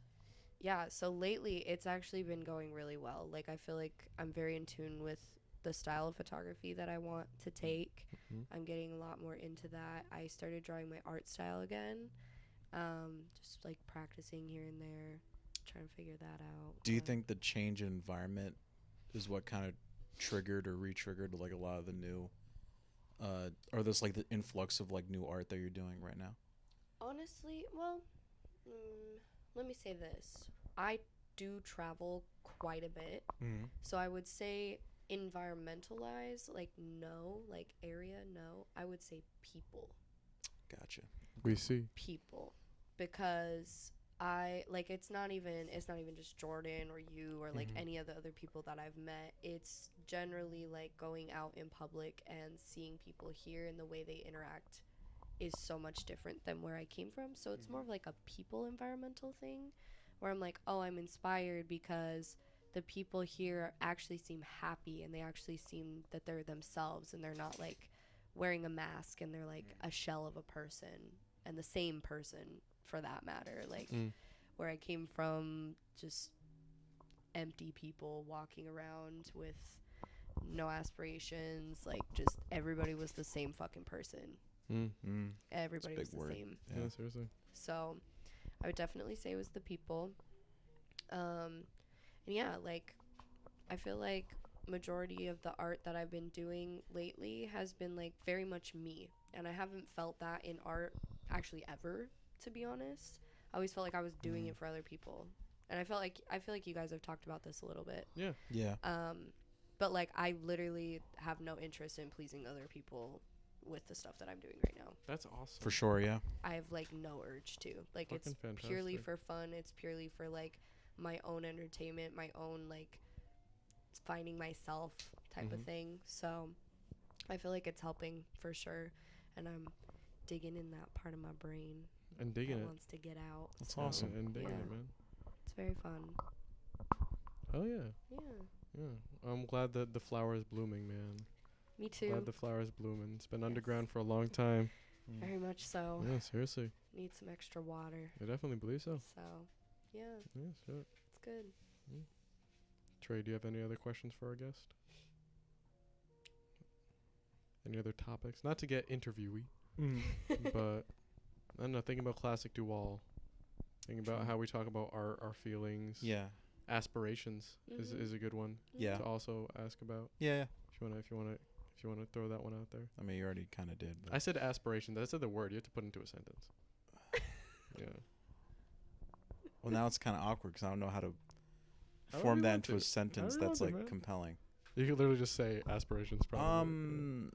yeah, so lately it's actually been going really well. Like I feel like I'm very in tune with the style of photography that I want to take.
Mhm.
I'm getting a lot more into that. I started drawing my art style again. Just like practicing here and there, trying to figure that out.
Do you
but-
think the change in environment is what kind of triggered or re-triggered like a lot of the new, or this like the influx of like new art that you're doing right now?
Honestly, well, let me say this. I do travel quite a bit.
Mm-hmm.
So I would say environmentalize, like no, like area, no. I would say people.
Gotcha.
We see.
People. Because I like it's not even just Jordan or you or like
Mhm.
any of the other people that I've met. It's generally like going out in public and seeing people here and the way they interact is so much different than where I came from. So it's more of like a people environmental thing where I'm like, oh, I'm inspired because the people here actually seem happy and they actually seem that they're themselves and they're not like wearing a mask and they're like a shell of a person and the same person for that matter. Like where I came from, just empty people walking around with no aspirations. Like just everybody was the same fucking person.
Mm.
Everybody was
big
the
word.
same.
Yeah. Seriously.
So I would definitely say it was the people. And yeah, like I feel like majority of the art that I've been doing lately has been like very much me. And I haven't felt that in art actually ever, to be honest. I always felt like I was doing it for other people. And I feel like you guys have talked about this a little bit.
Yeah.
Yeah.
But like I literally have no interest in pleasing other people with the stuff that I'm doing right now.
That's awesome.
For sure. Yeah.
I have like no urge to. Like it's
Fucking
purely
fantastic.
for fun. It's purely for like my own entertainment, my own like finding myself type of
Mhm.
thing. So I feel like it's helping for sure. And I'm digging in that part of my brain
And digging
that
it.
wants to get out.
That's
So,
awesome.
And digging
yeah.
it, man.
It's very fun.
Oh yeah.
Yeah.
Yeah. I'm glad that the flower is blooming, man.
Me too.
Glad the flower is blooming. It's been
Yes.
underground for a long time.
Very much so.
Yeah, seriously.
Need some extra water.
I definitely believe so.
So, yeah,
Yeah, shit.
it's good.
Trey, do you have any other questions for our guest? Any other topics? Not to get interviewee, but I don't know. Thinking about classic Dual. Thinking about
True.
how we talk about our feelings.
Yeah.
Aspirations
Mhm.
is a good one
Yeah.
to also ask about.
Yeah.
If you wanna throw that one out there.
I mean, you already kind of did.
I said aspirations. I said the word. You have to put it into a sentence. Yeah.
Well, now it's kind of awkward because I don't know how to
However
form
you
that
want
into a
to.
sentence
However you
that's
want to,
like
man.
compelling.
You could literally just say aspirations. Probably.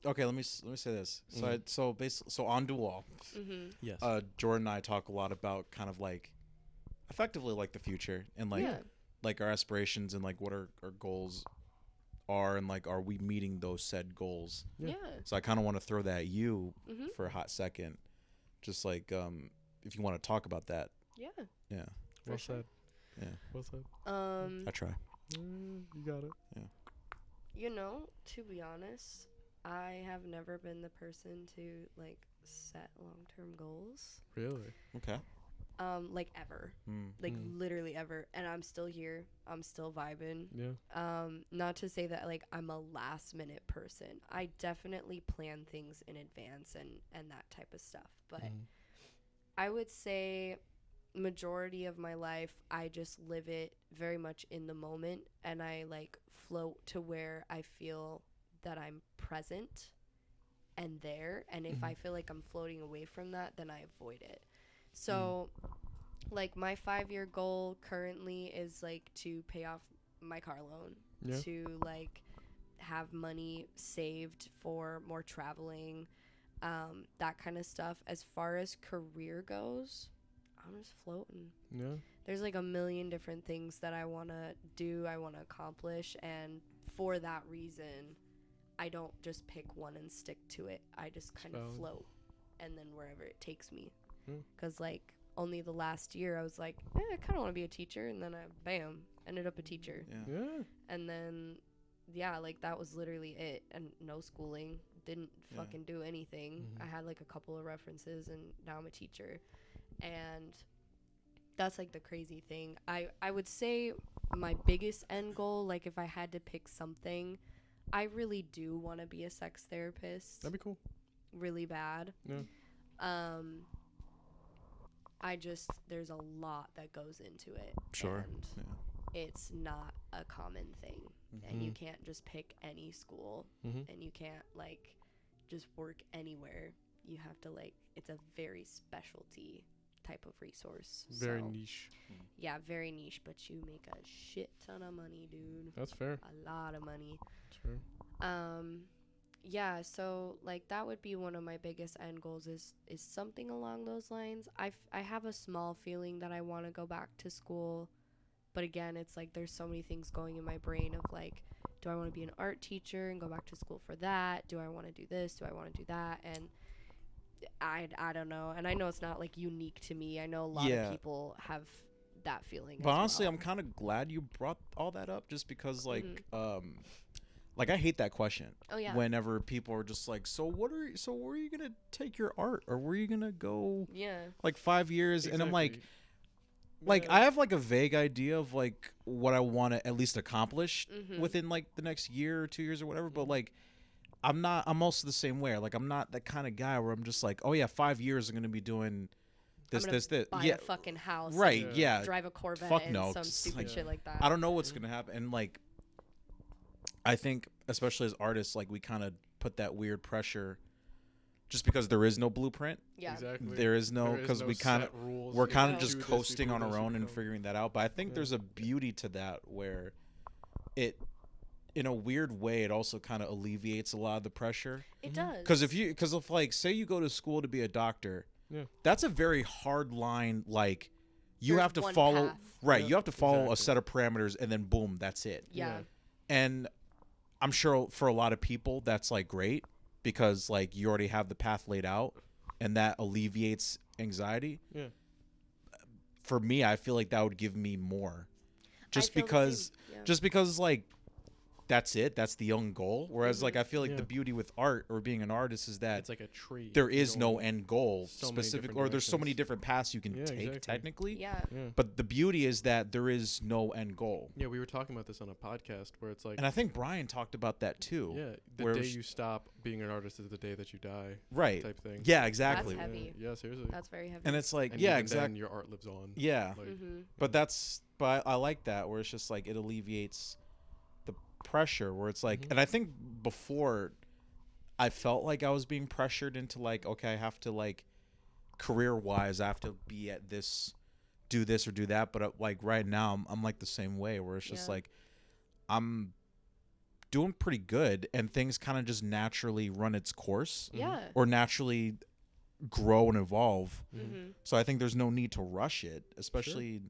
Okay. Let me say this. So on Dual,
Mhm.
Yes.
Jordan and I talk a lot about kind of like, effectively like the future and like
Yeah.
like our aspirations and like what our goals are and like are we meeting those said goals.
Yeah.
Yeah.
So I kind of want to throw that at you
Mhm.
for a hot second, just like if you want to talk about that.
Yeah.
Yeah.
For
Well
sure.
said.
Yeah.
Well said.
I try.
You got it.
You know, to be honest, I have never been the person to like set long-term goals.
Really?
Okay.
Like ever.
Mm.
Like literally ever. And I'm still here. I'm still vibing.
Yeah.
Not to say that like I'm a last minute person. I definitely plan things in advance and that type of stuff. But
Mhm.
I would say majority of my life, I just live it very much in the moment, and I like float to where I feel that I'm present and there. And if I feel like I'm floating away from that, then I avoid it. So, like, my 5-year goal currently is like to pay off my car loan,
Yeah.
to like have money saved for more traveling, that kind of stuff. As far as career goes, I'm just floating.
Yeah.
There's like a million different things that I want to do, I want to accomplish, and for that reason, I don't just pick one and stick to it. I just kind of
Valid.
float, and then wherever it takes me.
Hmm.
Because like only the last year I was like, I kind of want to be a teacher, and then I bam ended up a teacher.
Yeah.
Yeah.
And then yeah, like that was literally it. And no schooling, didn't
Yeah.
fucking do anything.
Mhm.
I had like a couple of references, and now I'm a teacher. And that's like the crazy thing. I would say my biggest end goal, like if I had to pick something, I really do want to be a sex therapist
That'd be cool.
really bad.
Yeah.
I just, there's a lot that goes into it.
Sure.
And
Yeah.
it's not a common thing. And you can't just pick any school,
Mhm.
and you can't like just work anywhere. You have to like, it's a very specialty type of resource.
Very
So,
niche.
yeah, very niche, but you make a shit ton of money, dude.
That's fair.
A lot of money.
That's fair.
Yeah, so like that would be one of my biggest end goals, is something along those lines. I have a small feeling that I want to go back to school, but again, it's like there's so many things going in my brain of like, do I want to be an art teacher and go back to school for that? Do I want to do this? Do I want to do that? And I don't know. And I know it's not like unique to me. I know a lot
Yeah.
of people have that feeling.
But
as
honestly,
well.
I'm kind of glad you brought all that up, just because
Mhm.
like I hate that question.
Oh yeah.
Whenever people are just like, so where are you gonna take your art, or where are you gonna go
Yeah.
like 5 years? And I'm like,
Exactly.
I have like a vague idea of like what I want to at least accomplish
Mhm.
within like the next year or 2 years or whatever. But like, I'm also the same way. Like, I'm not that kind of guy where I'm just like, oh yeah, 5 years I'm gonna be doing this,
I'm gonna
this.
buy
Yeah,
a fucking house.
right.
and
Yeah.
Drive a Corvette
Fuck
and
no,
some
just,
stupid
like,
shit like that.
I don't know what's gonna happen. And like, I think especially as artists, like we kind of put that weird pressure, just because there is no blueprint.
Yeah.
Exactly.
There is no, because we kind of we're kind of
No.
just coasting on our own and figuring that out. But I think there's a beauty to that, where it, in a weird way, it also kind of alleviates a lot of the pressure.
It does.
Because if like, say you go to school to be a doctor,
Yeah.
that's a very hard line. Like, you
There's
have to
one
follow,
path.
right?
Yep,
You have to follow a
exactly.
set of parameters, and then boom, that's it.
Yeah.
And I'm sure for a lot of people that's like great, because like you already have the path laid out, and that alleviates anxiety.
Yeah.
For me, I feel like that would give me more, just
feel the
because
same. Yeah.
just because like that's it, that's the young goal. Whereas like I feel like
Yeah.
the beauty with art or being an artist is that
It's like a tree.
there
You
is
go
no
in
end goal
so many
specific,
different
or there's so many
directions.
different paths you can
Yeah,
take
exactly.
technically.
Yeah.
Yeah.
But the beauty is that there is no end goal.
Yeah, we were talking about this on a podcast where it's like,
And I think Brian talked about that too.
yeah, the
where it
day
was-
you stop being an artist is the day that you die,
Right.
type thing.
Yeah, exactly.
That's heavy.
Yeah, seriously.
That's very heavy.
And it's like,
And
yeah,
even
exactly.
then your art lives on.
Yeah.
Like,
Mm-hmm.
But I like that, where it's just like it alleviates the pressure, where it's like,
Mhm.
and I think before I felt like I was being pressured into like, okay, I have to like career wise, I have to be at this, do this or do that. But like right now, I'm like the same way, where it's just
Yeah.
like I'm doing pretty good, and things kind of just naturally run its course,
Yeah.
or naturally grow and evolve.
Mm-hmm.
So I think there's no need to rush it, especially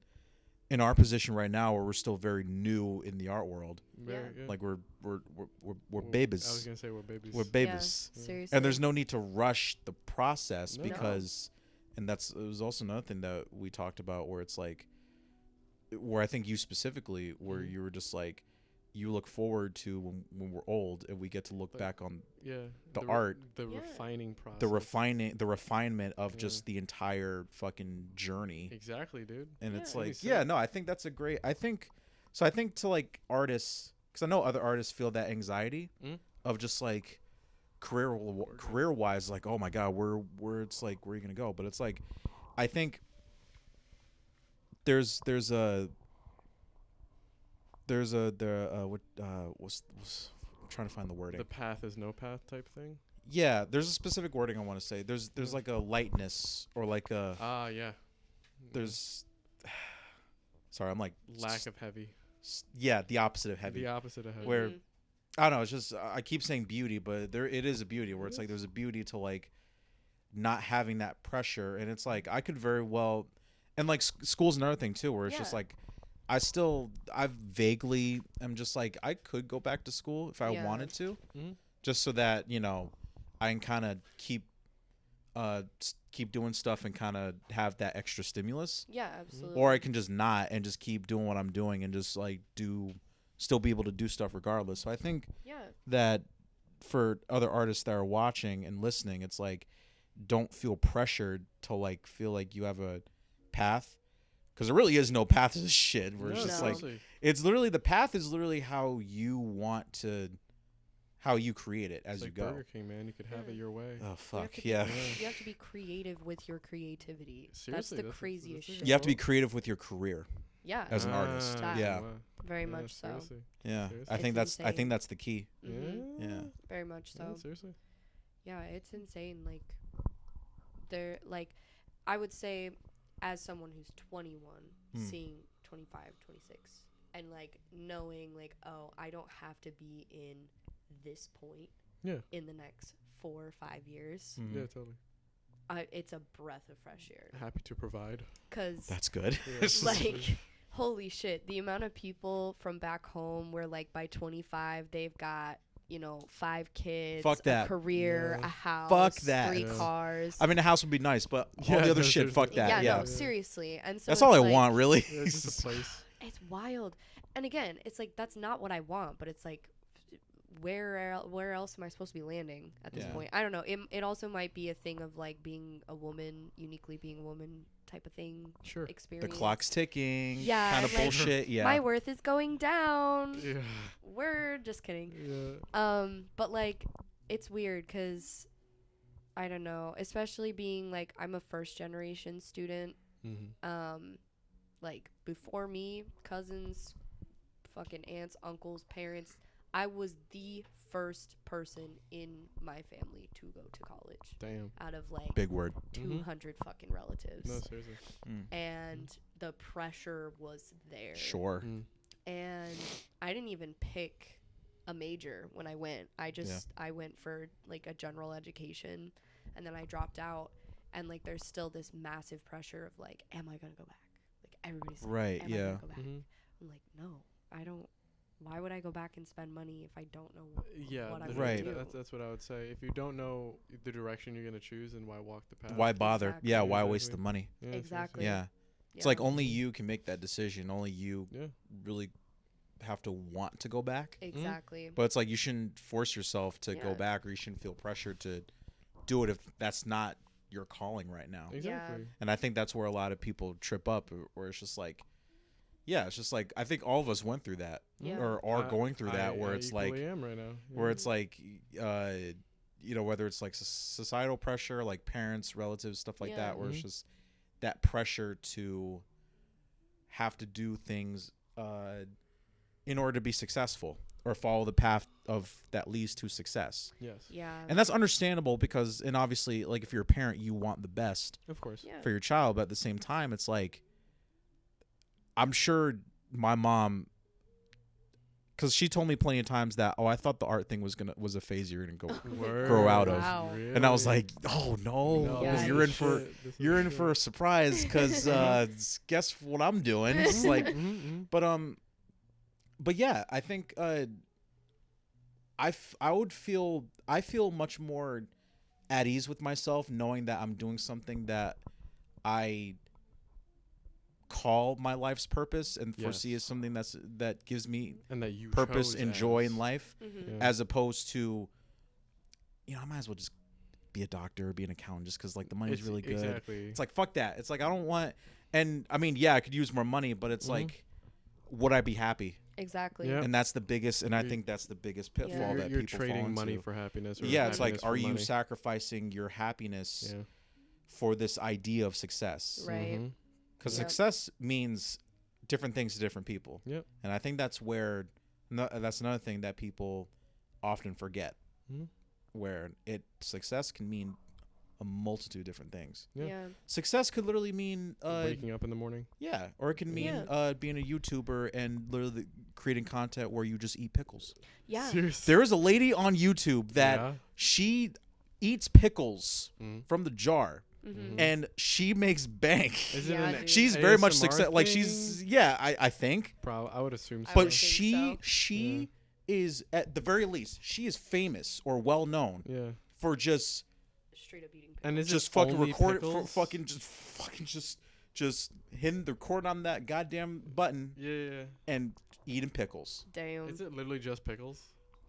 in our position right now, where we're still very new in the art world.
very, yeah.
Like we're
Well,
babies.
I was gonna say we're babies.
We're babies.
Yeah, seriously.
And there's no need to rush the process,
No.
because and it was also another thing that we talked about, where it's like, where I think you specifically, where
Mhm.
you were just like, you look forward to when we're old and we get to look
Like,
back on
Yeah.
the
re-
art,
the
Yeah.
refining process.
the refinement of
Yeah.
just the entire fucking journey.
Exactly, dude.
And
Yeah.
it's
Really
like,
sick.
yeah, no, I think that's a great, I think to like artists, because I know other artists feel that anxiety
Mm.
of just like career wise, like, oh my God, where it's like, where are you going to go? But it's like, I think there's a there what was I'm trying to find the wording.
The path is no path type thing.
Yeah, there's a specific wording I want to say. There's like a lightness or like a
Yeah.
there's sorry, I'm like
Lack of heavy.
yeah, the opposite of heavy.
The opposite of heavy.
Where I don't know, it's just I keep saying beauty, but it is a beauty where it's like there's a beauty to like not having that pressure, and it's like I could very well, and like school's another thing too, where it's just like I vaguely am just like I could go back to school if I wanted to, just so that I can kind of keep doing stuff and kind of have that extra stimulus.
Yeah, absolutely.
Or I can just not and just keep doing what I'm doing and just like still be able to do stuff regardless. So I think that for other artists that are watching and listening, it's like don't feel pressured to like feel like you have a path. Because there really is no path to this shit. Where it's just like it's literally the path is literally how you want to, how you create it as
it's
you
like
go.
Burger King, man, you could have it your way.
Oh fuck
You
yeah!
have to be creative with your creativity.
Seriously,
that's the craziest shit.
You have to be creative with your career.
Yeah,
as an artist.
That.
Yeah,
very much so.
Seriously.
Yeah,
Seriously.
I think that's the key.
Mm-hmm.
Yeah,
very much so.
Yeah, seriously.
Yeah, it's insane. Like, I would say, as someone who's 21, seeing 25, 26, and like knowing like, oh, I don't have to be in this point. In the next 4 or 5 years.
Yeah, totally.
It's a breath of fresh air.
Happy to provide.
'Cause
that's good.
like, holy shit, the amount of people from back home where like by 25 they've got 5 kids,
Fuck that.
a career, a house,
Fuck that.
3 cars.
I mean, a house would be nice, but all the other shit, fuck that.
Yeah, no, seriously. And so
that's all I
like,
want, really.
Yeah, it's just a place.
It's wild. And again, it's like that's not what I want, but it's like where else am I supposed to be landing at this point? I don't know. It also might be a thing of like being a woman, uniquely being a woman type of thing.
Sure.
Experience.
The clock's ticking.
Yeah.
Kind of
like,
bullshit. Yeah.
My worth is going down.
Yeah.
We're just kidding.
Yeah.
But like it's weird because I don't know, especially being like I'm a first generation student. Like before me, cousins, fucking aunts, uncles, parents, I was the first person in my family to go to college.
Damn.
Out of like
big word.
200 fucking relatives.
No, seriously.
And the pressure was there.
Sure.
And I didn't even pick a major when I went. I went for like a general education, and then I dropped out. And like there's still this massive pressure of like, am I gonna go back? Like everybody's like,
right.
am I gonna go back? I'm like, no, I don't. Why would I go back and spend money if I don't know what I'm
right.
gonna do?
That's what I would say. If you don't know the direction you're gonna choose, and why walk the path?
Why bother?
Exactly.
Yeah. Why waste the money?
Yeah,
Exactly.
Yeah. It's like only you can make that decision. Only you really have to want to go back.
Exactly.
But it's like you shouldn't force yourself to go back, or you shouldn't feel pressured to do it if that's not your calling right now.
Exactly.
And I think that's where a lot of people trip up, where it's just like, it's just like I think all of us went through that, or are going through that, where it's like,
am right now.
where it's like, whether it's like societal pressure, like parents, relatives, stuff like that, where it's just that pressure to have to do things in order to be successful or follow the path of that leads to success.
Yes.
Yeah.
And that's understandable because, and obviously, like if you're a parent, you want the best,
of course,
for your child. But at the same time, it's like, I'm sure my mom, because she told me plenty of times that, I thought the art thing was a phase you're gonna grow out of, and I was like, oh no, you're in for a surprise, because guess what I'm doing? It's like, but yeah, I think I feel much more at ease with myself knowing that I'm doing something that I call my life's purpose and foresee as something that gives me
and that you
purpose and joy in life,
as
opposed to, I might as well just be a doctor or be an accountant just because like the money's really good.
Exactly.
It's like, fuck that. It's like I don't want, and I mean, I could use more money, but it's like, would I be happy?
Exactly.
And that's the biggest, and I think that's the biggest pitfall that
you're
people
trading
fall into.
money for happiness. Or
it's like,
happiness
are
for
you
money.
sacrificing your happiness for this idea of success?
Right.
Because
Yep.
success means different things to different people.
Yep.
And I think that's where that's another thing that people often forget,
Mhm.
where success can mean a multitude of different things.
Yeah.
Yeah.
Success could literally mean
Waking up in the morning.
yeah, or it can mean
Yeah.
being a YouTuber and literally creating content where you just eat pickles.
Yeah.
Seriously.
There is a lady on YouTube that
Yeah.
she eats pickles
Mhm.
from the jar
Mm-hmm.
and she makes bank.
Is
Yeah,
it an
dude.
She's very much
ASMR
success. Like
thing?
she's I think,
I would assume so.
I
but
would think so.
she is at the very least she is famous or well known
Yeah.
for just
Straight up eating.
And is
just
it
fucking
only
record it for
pickles?
fucking just hitting the record on that goddamn button
Yeah.
and eating pickles.
Damn.
Is it literally just pickles?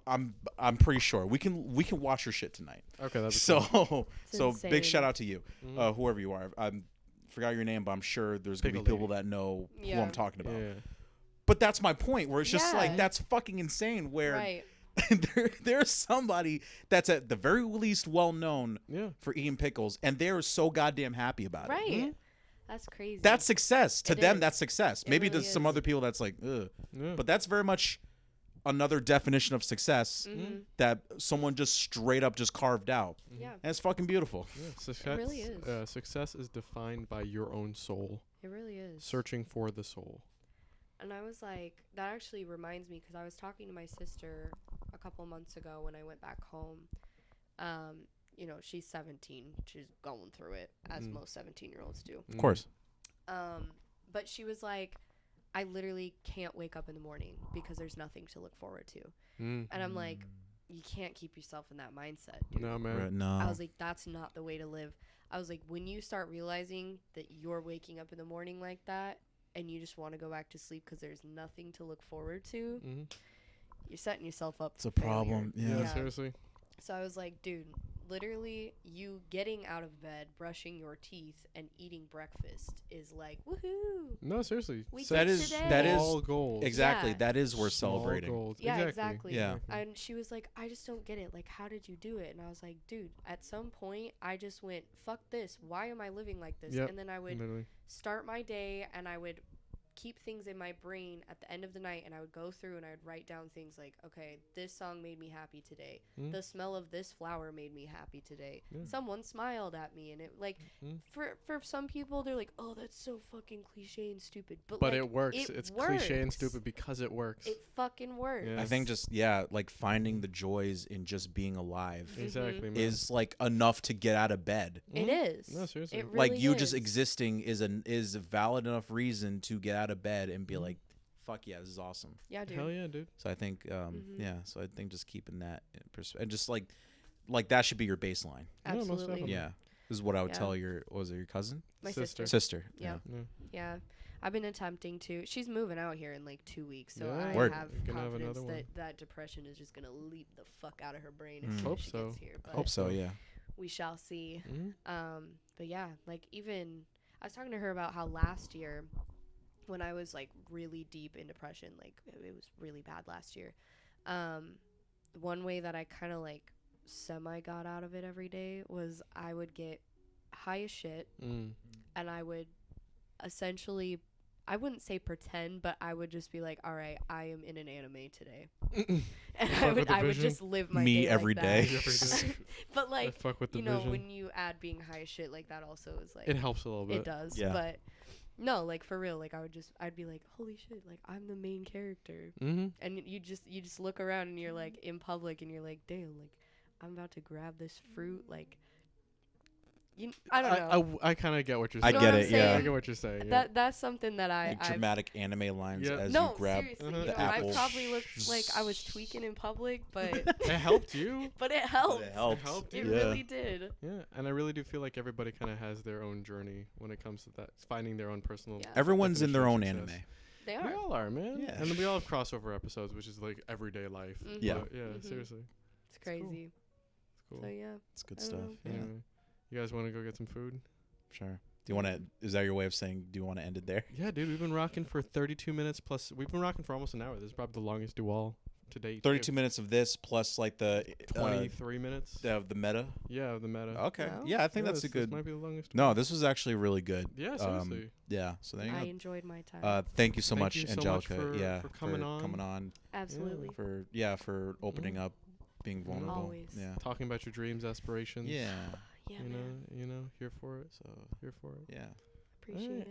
I'm pretty sure we can watch your shit tonight.
Okay, that's
So
It's
so
insane.
big shout out to you,
Mhm.
whoever you are. I forgot your name, but I'm sure there's gonna be
Pickle
people that know who
Yeah.
I'm talking about.
Yeah.
But that's my point, where it's just
Yeah.
like that's fucking insane. Where
Right.
there's somebody that's at the very least well known
Yeah.
for eating pickles, and they're so goddamn happy about it.
Right.
Mhm.
That's crazy.
That's success to
It
them.
is.
That's success.
It
Maybe
really
there's some
is.
other people that's like, ugh.
Yeah.
But that's very much another definition of success
Mhm.
that someone just straight up just carved out,
Yeah.
and it's fucking beautiful.
Yeah, success,
really is.
Success is defined by your own soul,
It really is.
searching for the soul.
And I was like, that actually reminds me because I was talking to my sister a couple months ago when I went back home. You know, she's 17. She's going through it, as
Mm.
most 17-year-olds do.
Of course.
But she was like, I literally can't wake up in the morning because there's nothing to look forward to.
Mm.
And I'm like, you can't keep yourself in that mindset, dude.
No, man.
Right, no.
I was like, that's not the way to live. I was like, when you start realizing that you're waking up in the morning like that and you just want to go back to sleep because there's nothing to look forward to,
Mm-hmm.
you're setting yourself up
It's a
for failure.
problem.
Yeah.
Yeah.
Seriously.
So I was like, dude, literally you getting out of bed, brushing your teeth, and eating breakfast is like, woohoo.
No, seriously.
We
Set
That
did
is
today.
that is
small goals.
exactly
Yeah.
that is worth
Small
celebrating.
goals.
Yeah,
exactly.
exactly.
Yeah.
And she was like, I just don't get it. Like, how did you do it? And I was like, dude, at some point, I just went, fuck this. Why am I living like this?
Yep.
And then I would
Literally.
start my day and I would keep things in my brain at the end of the night and I would go through and I would write down things like, okay, this song made me happy today.
Mm.
The smell of this flower made me happy today.
Yeah.
Someone smiled at me and it like
Mm.
for some people they're like, oh, that's so fucking cliche and stupid. But
But
like,
it works.
it
It's cliche and
works.
stupid because it works.
It fucking works.
Yeah.
I think just like finding the joys in just being alive
Exactly, man.
is like enough to get out of bed.
It
Mhm.
is.
No, seriously.
It really
Like you
is.
just existing is a valid enough reason to get out of bed and be like, fuck yeah, this is awesome.
Yeah, dude.
Hell yeah, dude.
So I think
Mhm.
yeah, so I think just keeping that in perspective and just like that should be your baseline.
Yeah, most
Absolutely.
definitely.
Yeah. This is what I would
Yeah.
tell your was it your cousin?
My
Sister.
sister.
Sister.
Yeah.
Yeah.
Yeah. I've been attempting to. She's moving out here in like 2 weeks, so
Yeah.
I
Word.
have
You're gonna have
confidence
another one.
that depression is just gonna leap the fuck out of her brain as
Mm.
soon
Hope
as she
so.
gets here. But
Hope so, yeah.
we shall see.
Mhm.
But yeah, like even I was talking to her about how last year, when I was like really deep in depression, like it was really bad last year. One way that I kind of like semi got out of it every day was I would get high as shit
Mm.
and I would essentially, I wouldn't say pretend, but I would just be like, all right, I am in an anime today. And
Fuck with the
I would
vision.
just live my
Me
day
every
like
day.
that. But like,
I fuck with the
you know,
vision.
when you add being high as shit, like that also is like,
It helps a little bit.
it does.
Yeah.
But no, like for real, like I'd be like, holy shit, like I'm the main character.
Mm-hmm.
And you just look around and you're like in public and you're like, damn, like I'm about to grab this fruit, like I don't know.
I kind of get what you're
I
saying.
get
what
it,
I'm
yeah.
I
saying?
get what you're saying. Yeah.
That's something that
Like
I've
dramatic anime lines
Yeah.
as
no,
you grab
seriously,
uh-huh.
you
the
know,
apple.
I probably looked like I was tweaking in public, but
It helped you.
but it helped.
It helped.
helped
It
you.
Yeah.
really did.
Yeah, and I really do feel like everybody kind of has their own journey when it comes to that, finding their own personal.
Yeah.
Everyone's in their own
definition of
anime.
success.
They
We
are.
all are, man.
Yeah.
And we all have crossover episodes, which is like everyday life.
Mhm.
Yeah.
But yeah,
Mhm.
seriously,
It's crazy.
it's cool.
So yeah.
It's good
I don't
stuff.
know.
Yeah,
Anyway, you guys want to go get some food?
sure. Do you want to? Is that your way of saying? Do you want to end it there?
Yeah, dude, we've been rocking for 32 minutes plus. We've been rocking for almost an hour. This is probably the longest Dual to date.
32 minutes of this plus like the
23 minutes.
of the meta.
Yeah, of the meta.
Okay.
No?
Yeah, I think
Yeah,
that's a
this
good.
might be the longest.
No,
one.
this was actually really good.
Yeah, seriously.
Yeah. So there you
I
go.
enjoyed my time.
Thank you so
Thank
much,
you so much
Angelica.
for-
yeah,
for coming on.
Coming on.
Absolutely.
For opening up, being vulnerable.
Always.
Yeah.
Talking about your dreams, aspirations.
Yeah.
Yeah,
You
man.
know, here for it.
So
Here for it.
yeah.
Appreciate
Alright,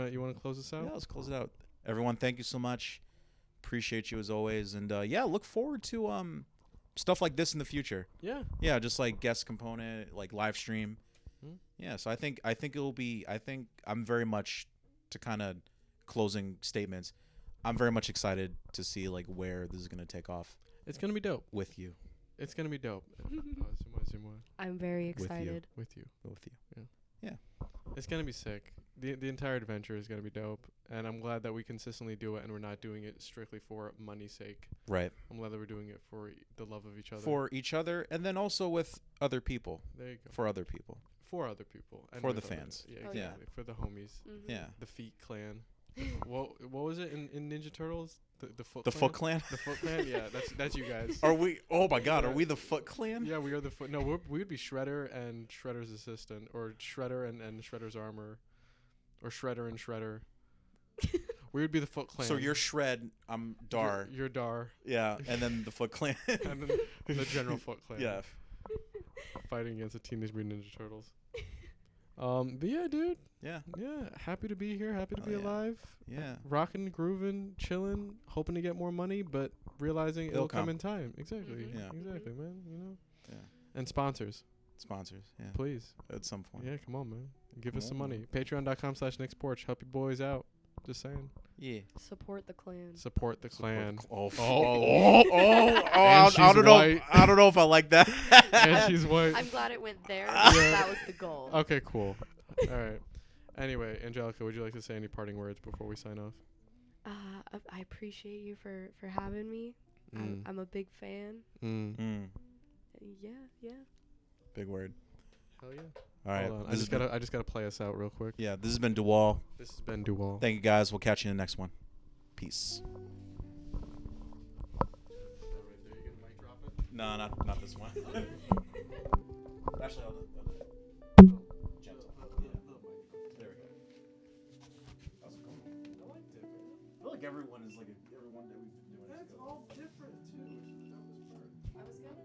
it.
You wanna close this out?
Yeah. Let's close it out. Everyone, thank you so much. Appreciate you as always, and yeah, look forward to stuff like this in the future.
Yeah.
Yeah, just like guest component, like live stream.
Hmm.
Yeah, so I think it'll be. I think I'm very much to kind of closing statements. I'm very much excited to see like where this is gonna take off
It's gonna be dope.
with you.
It's gonna be dope.
I'm very
With you.
excited.
With you.
With you.
It's gonna be sick. The entire adventure is gonna be dope, and I'm glad that we consistently do it, and we're not doing it strictly for money's sake.
Right.
I'm glad that we're doing it for the love of each other.
For each other, and then also with other people.
There you go.
For other people.
For other people. And
For
with
the
other-
fans.
Yeah,
Oh, yeah.
exactly. For the homies.
Mhm.
Yeah.
The Feet Clan. what was it in Ninja Turtles? The Foot
The
Clan?
Foot Clan.
The Foot Clan? Yeah, that's you guys.
Are we? Oh my God!
Yeah.
Are we the Foot Clan?
Yeah, we are the Foot. No, we would be Shredder and Shredder's assistant, or Shredder and Shredder's armor, or Shredder and Shredder. We would be the Foot Clan.
So you're Shred. I'm Dar.
You're Dar.
Yeah, and then the Foot Clan.
And then the General Foot Clan.
Yeah.
Fighting against the Teenage Mutant Ninja Turtles. But yeah, dude.
Yeah.
Yeah, happy to be here. Happy to
Oh,
be
yeah.
alive.
Yeah.
Rocking, grooving, chilling, hoping to get more money, but realizing it'll come
come.
in time. Exactly.
Mhm.
Yeah.
Exactly, man. You know.
Yeah.
And sponsors,
Sponsors. Yeah.
please.
At some point.
Yeah, come on, man. Give
Come
us some
on.
money. Patreon.com/NicksPorch. Help your boys out. Just saying.
Yeah.
Support the clan.
Support the clan.
Oh.
And
I
she's
don't know.
white.
I don't know if I like that.
And she's white.
I'm glad it went there.
Yeah.
because that was the goal.
Okay, cool. All right. Anyway, Angelica, would you like to say any parting words before we sign off?
I appreciate you for having me. I'm a big fan.
Mm.
Yeah.
Big word.
Hell yeah.
All right.
Hold on.
This
I just gotta play us out real quick.
Yeah. This has been Dual.
This has been Dual.
Thank you guys. We'll catch you in the next one. Peace. No, not this one. Actually, I'll do gentle. Yeah. There we go. How's it going? I liked it, man. I feel like everyone is like everyone that we've been doing.
That's all different too. That was
I was gonna